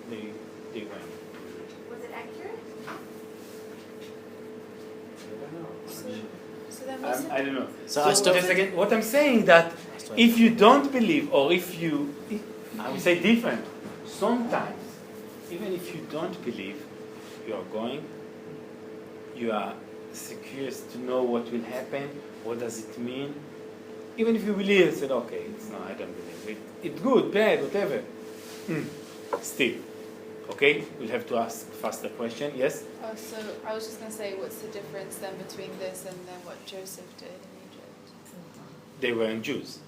They went.
Was it accurate?
So then what's
I don't know.
So I still-
just again, what I'm saying that if you don't believe, or if you, I would say different, sometimes, even if you don't believe, you are going, you are curious to know what will happen, what does it mean. Even if you believe, you said, okay, it's no, I don't believe it. It's good, bad, whatever. Still. Okay, we'll have to ask faster question, yes?
Oh, so I was just going to say, what's the difference then between this and then what Joseph did in Egypt?
They weren't Jews.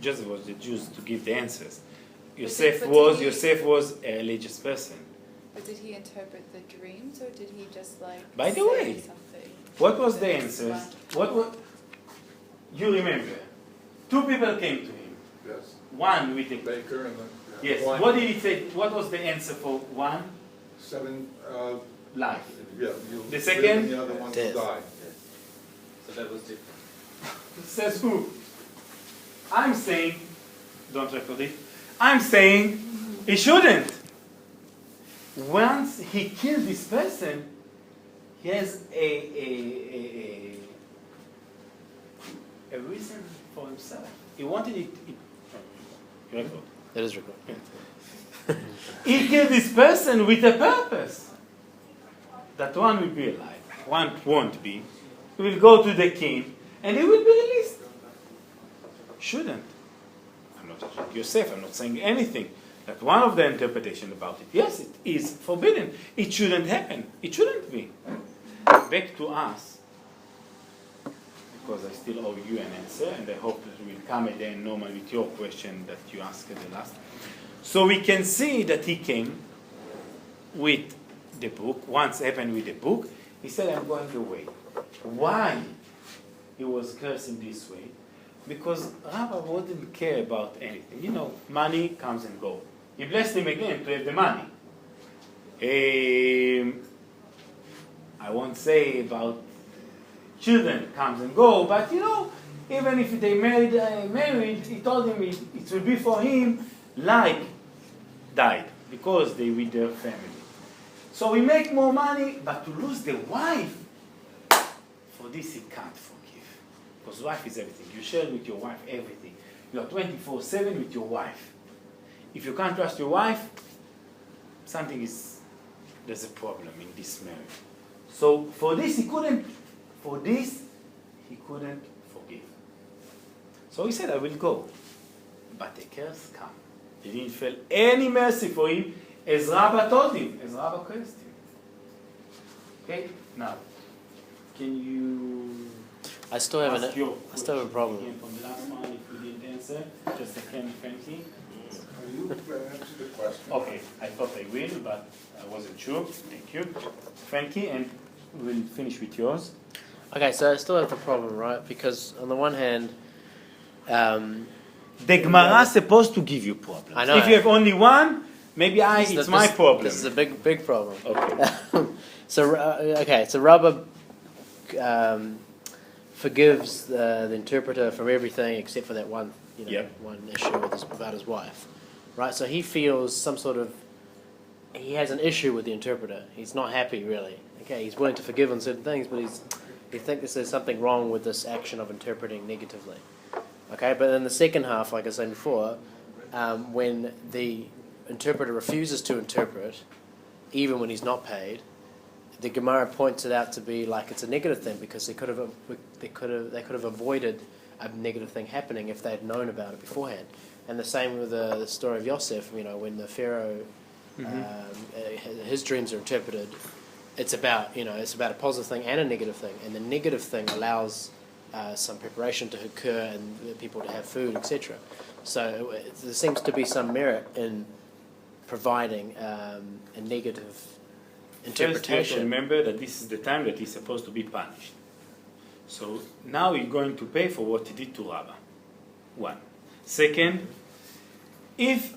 Joseph was the Jews to give the answers.
did
Yosef
he-
was a religious person.
But did he interpret the dreams, or did he just like
By the
say
way,
something?
What was the
that
answers?
explained?
What you remember? 2 people came to him.
Yes,
One with a
Baker and
yes.
one,
What did he say? What was the answer for one?
7,
Life.
yeah, you
The
live
second?
and the other one
Death.
die.
so that was different.
Says who? I'm saying, don't record it. I'm saying he shouldn't. Once he killed this person, he has a reason for himself. He wanted it. You record?
It is recorded.
He killed this person with a purpose. That one will be alive, one won't be. He will go to the king, and he will be released. Shouldn't. I'm not judging Yosef, I'm not saying anything. That one of the interpretation about it. Yes, it is forbidden. It shouldn't happen. It shouldn't be. Back to us, because I still owe you an answer, and I hope that we will come at the end normal with your question that you asked at the last. So we can see that he came with the book. Once happened with the book, he said, I'm going away. Why he was cursed in this way? Because Rabbi wouldn't care about anything. You know, money comes and goes. He blessed him again to have the money. I won't say about children comes and go, but you know, even if they married, he told him it will be for him like died, because they with their family. So we make more money, but to lose the wife, for this he can't forgive. Because wife is everything. You share with your wife everything. You are 24/7 with your wife. If you can't trust your wife, there's a problem in this marriage. So for this he couldn't forgive. So he said, I will go. But the curse come. He didn't feel any mercy for him, as Rabbi told him, as Rabbi cursed him. Okay? Now, can you
I still have
ask your
I still have a problem.
again from the last one, if you didn't answer, just again, Frankie.
You answer the question.
Okay, I thought I will, but I wasn't sure. Thank you. Frankie, and we'll finish with yours.
Okay, so I still have the problem, right? Because on the one hand,
The Gemara is supposed to give you problems.
I know.
If you have only one, maybe it's my problem.
This is a big problem.
Okay.
So Rabbi forgives the interpreter from everything except for that one,
Yep.
one issue about his wife, right? So he feels some sort of he has an issue with the interpreter. He's not happy, really. Okay, he's willing to forgive on certain things, but he thinks there's something wrong with this action of interpreting negatively. Okay, but in the second half, like I said before, when the interpreter refuses to interpret, even when he's not paid, the Gemara points it out to be like it's a negative thing because they could have avoided a negative thing happening if they had known about it beforehand. And the same with the story of Yosef. When the Pharaoh his dreams are interpreted, it's about a positive thing and a negative thing, and the negative thing allows some preparation to occur and people to have food, etc. So there seems to be some merit in providing a negative interpretation.
First, you have to remember that this is the time that he's supposed to be punished. So now you're going to pay for what he did to Rabbi. One. Second, if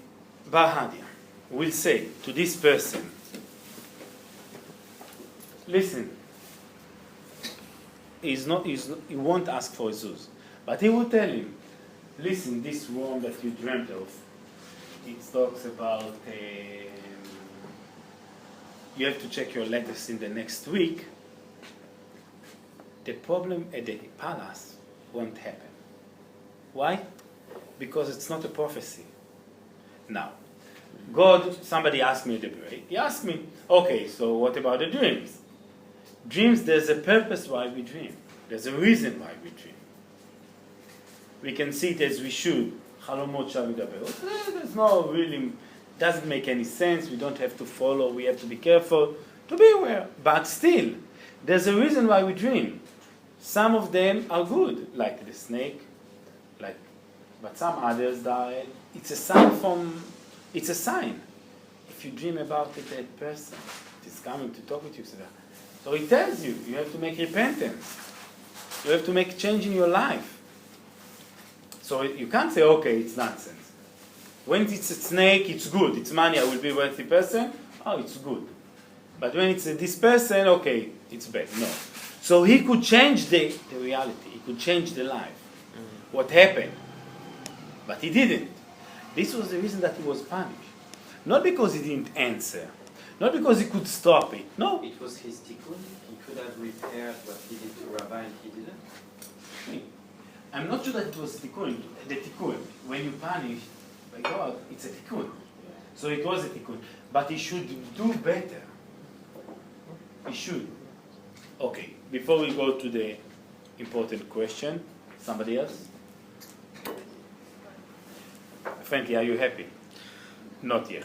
Bahadia will say to this person, listen, he won't ask for a zuz, but he will tell him, listen, this worm that you dreamt of, it talks about you have to check your letters in the next week. The problem at the palace won't happen. Why? Because it's not a prophecy. Now, somebody asked me at the break, he asked me, okay, so what about the dreams? Dreams, there's a purpose why we dream. There's a reason why we dream. We can see it as we should. Halomot shavidaber. There's no really, doesn't make any sense. We don't have to follow. We have to be careful to be aware. But still, there's a reason why we dream. Some of them are good, like the snake, but some others are. It's a sign It's a sign. If you dream about it, that person is coming to talk with you. So it tells you have to make repentance. You have to make change in your life. So you can't say, okay, it's nonsense. When it's a snake, it's good. It's money, I will be a wealthy person. Oh, it's good. But when it's this person, okay, it's bad. No. So he could change the reality. He could change the life. What happened? But he didn't. This was the reason that he was punished. Not because he didn't answer. Not because he could stop it. No.
It was his tikkun. He could have repaired what he did to Rabbi and he didn't.
I'm not sure that it was tikkun. The tikkun, when you punish by God, it's a tikkun. So it was a tikkun. But he should do better. He should. Okay, before we go to the important question, somebody else? Frankie, are you happy? Not yet.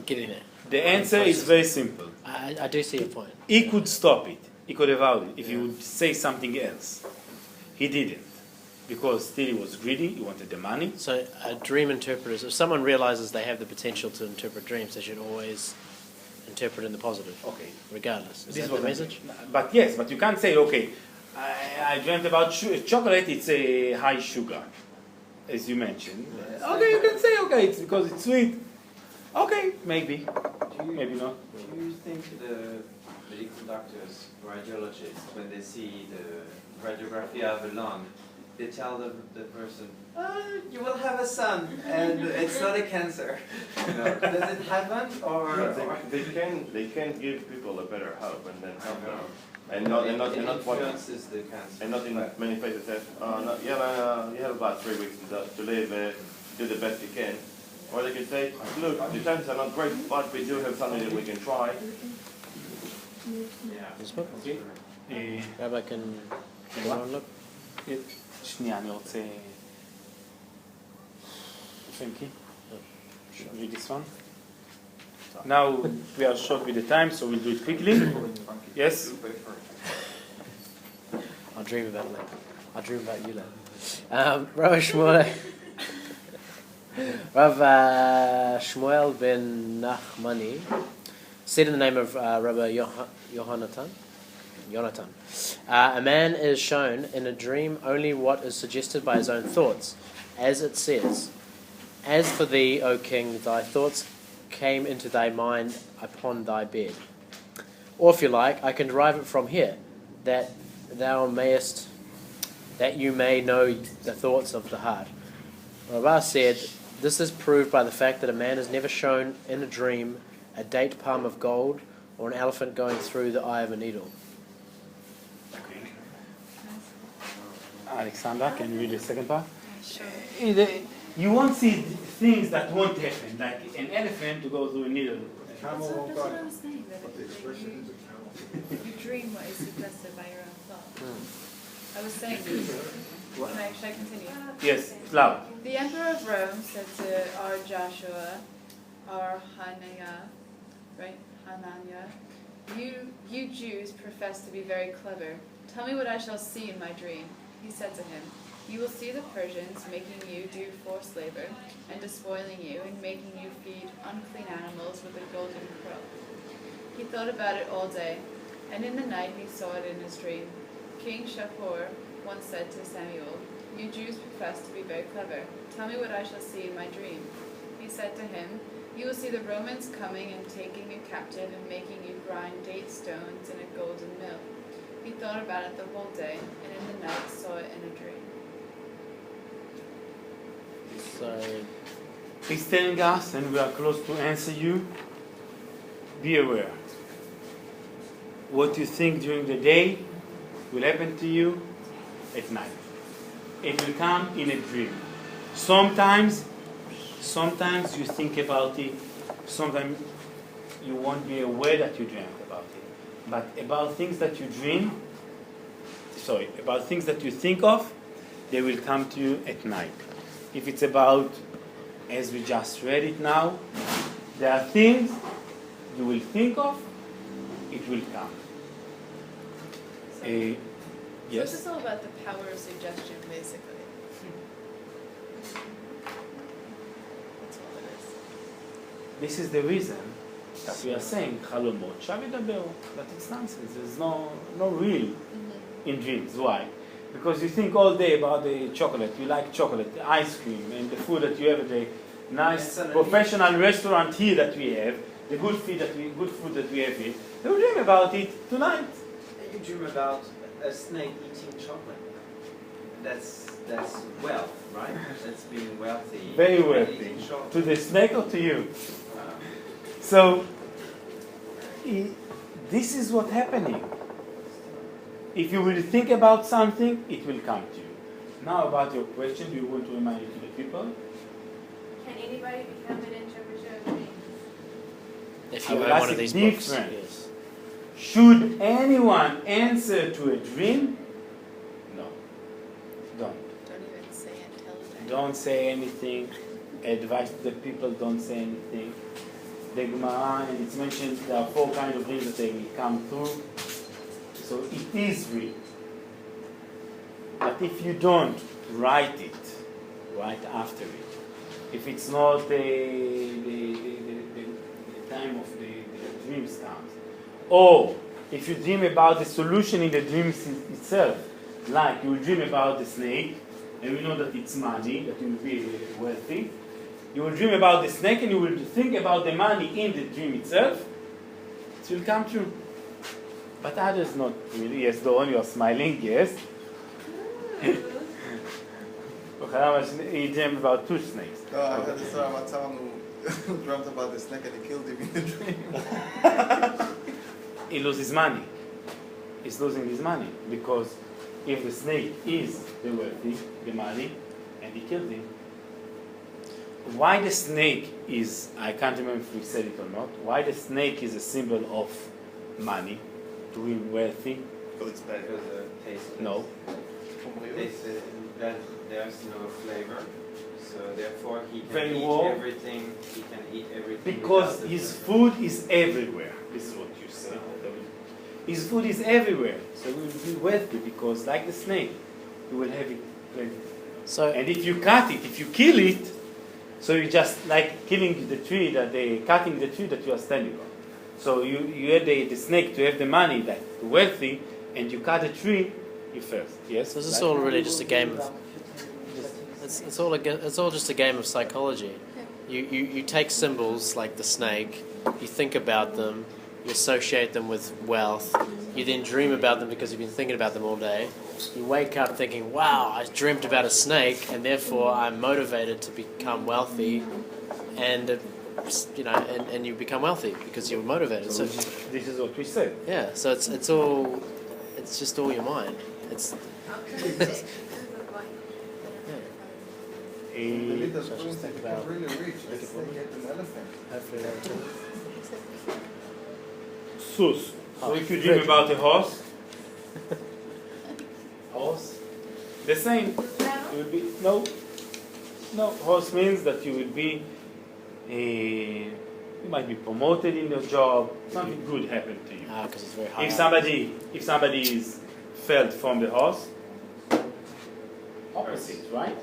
Getting there.
The answer is very simple.
I do see your point.
He could stop it. He could have avoided it if he would say something else. He didn't. Because still he was greedy, he wanted the money.
So dream interpreters, if someone realizes they have the potential to interpret dreams, they should always interpret in the positive.
Okay.
Regardless. Is
This
that
was
the message?
But yes, but you can't say, okay, I dreamt about chocolate, it's a high sugar, as you mentioned. Okay, you can say, okay, it's because it's sweet. Okay, maybe. Maybe not.
Do you think the medical doctors, radiologists, when they see the radiography of a lung, they tell the person, you will have a son, and it's not a cancer. Does it happen, or
they can give people a better hope and then help them. And
it
not what
influences the cancer?
and not in many places says, you have about 3 weeks to live, do the best you can. Or they can say, look, the chances are not great, but we do have something that we can try.
Yeah.
This one?
Okay.
Rabbi can go on look.
שנייה, אני רוצה... Frankie? Read this one. Now we are short with the time, so we'll do it quickly. Yes?
I'll dream about it later. I'll dream about you later. Rabbi Shmuel... Rav Shmuel ben Nachmani said in the name of Rabbi Yonatan, a man is shown in a dream only what is suggested by his own thoughts, as it says, as for thee, O king, thy thoughts came into thy mind upon thy bed. Or if you like, I can derive it from here, that you may know the thoughts of the heart. Rabbi said, this is proved by the fact that a man is never shown in a dream a date palm of gold, or an elephant going through the eye of a needle.
Alexandra, can you read the second part?
Sure.
You won't see things that won't happen, like an elephant to go through a needle.
Camel won't
That's what
die.
I was saying. That
But the expression is a camel.
you dream what is suggested by your own thought. I was saying, should I continue?
Yes, loud.
The emperor of Rome said to our Joshua, our Hananiah, you Jews profess to be very clever. Tell me what I shall see in my dream. He said to him, you will see the Persians making you do forced labor and despoiling you and making you feed unclean animals with a golden crow. He thought about it all day, and in the night he saw it in his dream. King Shapur once said to Samuel, you Jews profess to be very clever. Tell me what I shall see in my dream. He said to him, you will see the Romans coming and taking you captive and making you grind date stones in a golden mill. He thought about it the whole day, and in the night saw it in a dream.
So,
He's telling us, and we are close to answer you, be aware. What you think during the day will happen to you at night. It will come in a dream. Sometimes you think about it, sometimes you won't be aware that you dreamt about it. But about things that you think of, they will come to you at night. If it's about, as we just read it now, there are things you will think of, it will come.
So
Yes?
it's just all about the power of suggestion, basically. That's all it is.
This is the reason that we are saying Chalomot Shavidaberu, that it's nonsense. There's no real in dreams. Why? Because you think all day about the chocolate. You like chocolate, the ice cream, and the food that you have at the nice professional restaurant here that we have, the good food that we have here. You dream about it tonight.
You dream about a snake eating chocolate. That's wealth, right? That's being wealthy.
Very
and
wealthy.
eating chocolate.
To the snake or to you? So, this is what's happening. If you will think about something, it will come to you. Now about your question, do you want to remind it to the people?
Can anybody become an interpreter of dreams?
if
I
you
will
own
ask
one of
it
these books,
different.
yes.
Should anyone answer to a dream? No. Don't.
Don't even say it, tell them.
Don't say anything. Advise the people, don't say anything. The Gemara, and it's mentioned there are 4 kinds of dreams that they will come through. So it is real. But if you don't write it, right after it, if it's not the time of the dreams comes, or if you dream about the solution in the dreams itself, like you will dream about the snake, and we know that it's money, that you will be wealthy. You will dream about the snake and you will think about the money in the dream itself, it will come true. But others not really. Yes, Doron, you are smiling, yes. He dreamed about 2 snakes.
No, I heard the story about someone who dreamt about the snake and he killed him in the dream.
He loses money. He's losing his money because if the snake is the wealthy, the money, and he killed him, why the snake is, I can't remember if we said it or not, why the snake is a symbol of money, to be wealthy?
Because it's bad.
Because the taste.
No.
That there's no flavor, so therefore he can
Very
eat
well.
everything. He can eat everything.
Because
without the
his
flavor.
food is everywhere. This is what you say. His food is everywhere. So he will be wealthy because, like the snake, he will have it plenty.
So,
And if you cut it, if you kill it, so you just like killing the tree cutting the tree that you are standing on. So you had the snake to have the money, that wealthy, and you cut a tree, you first. Yes.
so this is all really just a game of. It's all just a game of psychology. You take symbols like the snake, you think about them, you associate them with wealth, you then dream about them because you've been thinking about them all day. You wake up thinking, wow, I dreamt about a snake and therefore I'm motivated to become wealthy, and and you become wealthy because you're motivated. So
this is what we said.
yeah, so it's just all your mind. It's
The
Eh,
little
So
spoons
just think
become
about-
really rich. Let's say get an elephant.
hopefully that'll-
sus. So
Oh,
if you dream
good.
about a horse, the same. You will be no. Horse means that you will be. You might be promoted in your job. Something good happened to you.
because it's very high.
If somebody is felled from the horse, opposite, right?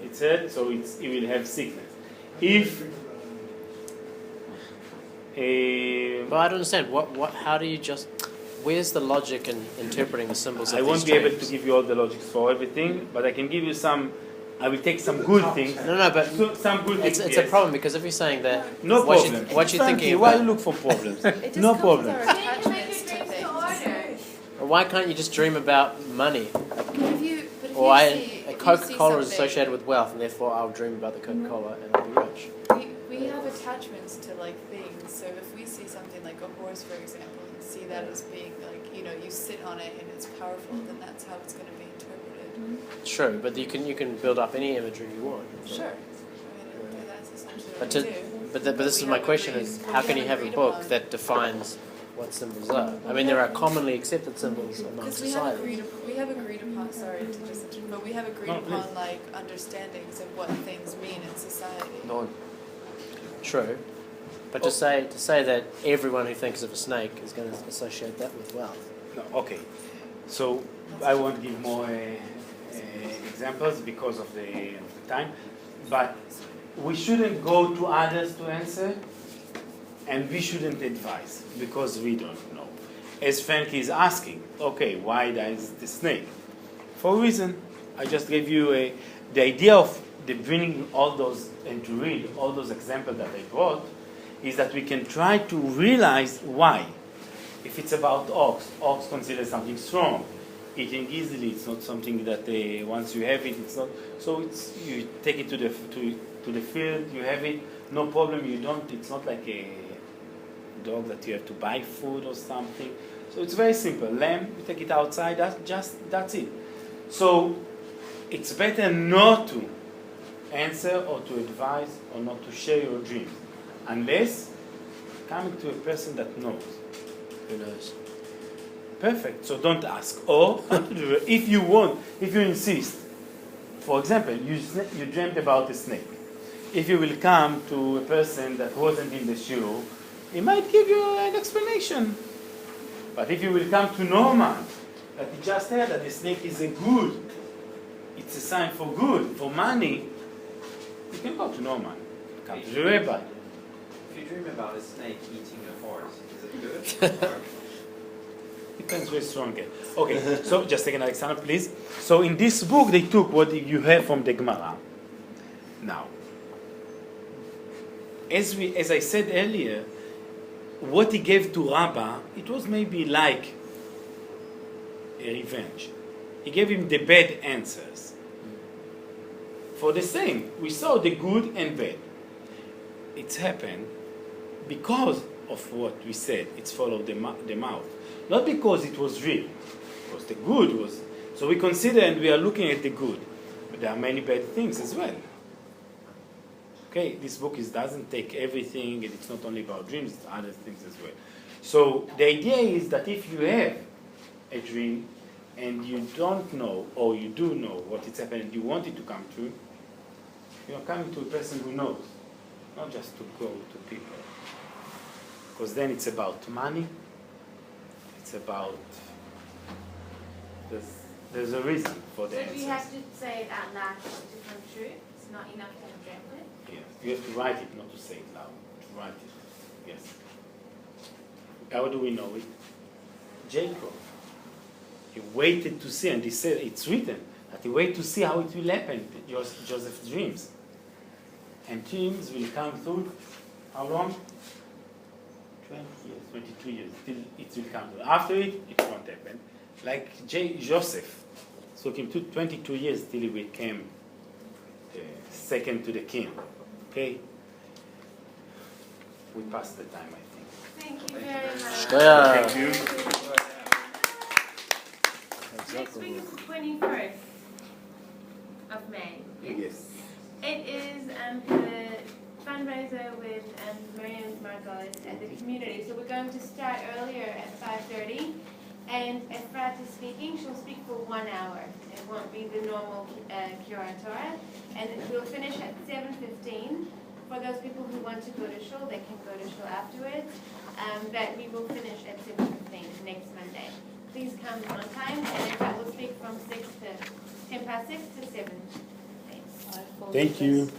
It said so. He will have sickness. If
But I don't understand. How do you just? Where's the logic in interpreting the symbols of
I
these
won't be able to
dreams?
give you all the logics for everything, but I can give you some. I will take some good things.
No, but
Some good things.
it's
yes.
a problem because if you're saying that,
No
what
problem.
what you're thinking
Why
about?
you look for problems?
It just
No
comes
problem.
with our
Change make
attachments
your
to
dreams to
things.
order.
Or why can't you just dream about money?
But if
Or
you see,
a
if you
Coca-Cola
see
is associated with wealth, and therefore I'll dream about the Coca-Cola and I'll be rich.
we have attachments to like things. So if we see something like a horse, for example, and see that as being like, you sit on it and it's powerful, then that's how it's going to be interpreted.
True, but you can build up any imagery you want.
Sure. I mean, that's essentially
But
what we do.
but this is
We
my
have
question:
agreed-
is
we
how can you have a
agreed
book
upon-
that defines what symbols are? I mean, there are commonly accepted symbols among
Because
society.
we have agreed upon, sorry to just interrupt, but we have agreed
No,
upon
please.
like understandings of what things mean in society.
No.
True, but to say that everyone who thinks of a snake is going to associate that with wealth.
No, okay. So I won't give more examples because of the time, but we shouldn't go to others to answer, and we shouldn't advise because we don't know. As Frank is asking, okay, why dies the snake? For a reason. I just gave you the idea of the bringing all those and to read all those examples that I brought is that we can try to realize why. If it's about ox considered something strong, eating easily. It's not something that once you have it, it's not. So it's you take it to the field, you have it, no problem. You don't. It's not like a dog that you have to buy food or something. So it's very simple. Lamb, you take it outside. That's it. So it's better not to answer or to advise or not to share your dreams, unless coming to a person that knows.
Who knows?
Perfect. So don't ask. Or if you want, if you insist. For example, you dreamt about a snake. If you will come to a person that wasn't in the shoe, he might give you an explanation. But if you will come to Norman, that he just heard that the snake is it's a sign for good, for money, you can go to Norman. Come to the Rabbi.
If you dream about a snake eating a horse, is it good? Or-
Depends very strongly. Okay, so just take another example, please. So in this book, they took what you have from the Gemara. Now, as I said earlier, what he gave to Rabbi, it was maybe like a revenge. He gave him the bad answers. For the same, we saw the good and bad. It's happened because of what we said. It's followed the mouth. Not because it was real. Because the good was. So we consider and we are looking at the good. But there are many bad things as well. Okay, this book doesn't take everything, and it's not only about dreams, it's other things as well. So the idea is that if you have a dream and you don't know, or you do know what is happening, and you want it to come true, you are coming to a person who knows, not just to go to people. Because then it's about money, it's about, there's a reason for the
So
answers.
do you have to say it out loud for it to come true? It's not enough to have dreamt it?
Yes, you have to write it, not to say it loud. To write it, yes. How do we know it? Jacob. He waited to see, and he said, it's written, that he waited to see how it will happen, Joseph's dreams. And dreams will come through, how long? 20 years, 22 years, till it will come through. After it won't happen. Like Joseph, it took him 22 years till he became second to the king. Okay? we passed the time, I think.
Thank you very much.
Yeah.
Thank you.
Next week is the 21st of May.
Yes.
It is the fundraiser with Marianne Margolis at the community. So we're going to start earlier at 5:30. And Efrat is speaking. She'll speak for 1 hour. It won't be the normal Ora Torah. And we'll finish at 7:15. For those people who want to go to shul, they can go to shul afterwards. But we will finish at 7:15 next Monday. Please come on time. And Efrat will speak from 10 past 6 to 7. Thanks.
Thank you.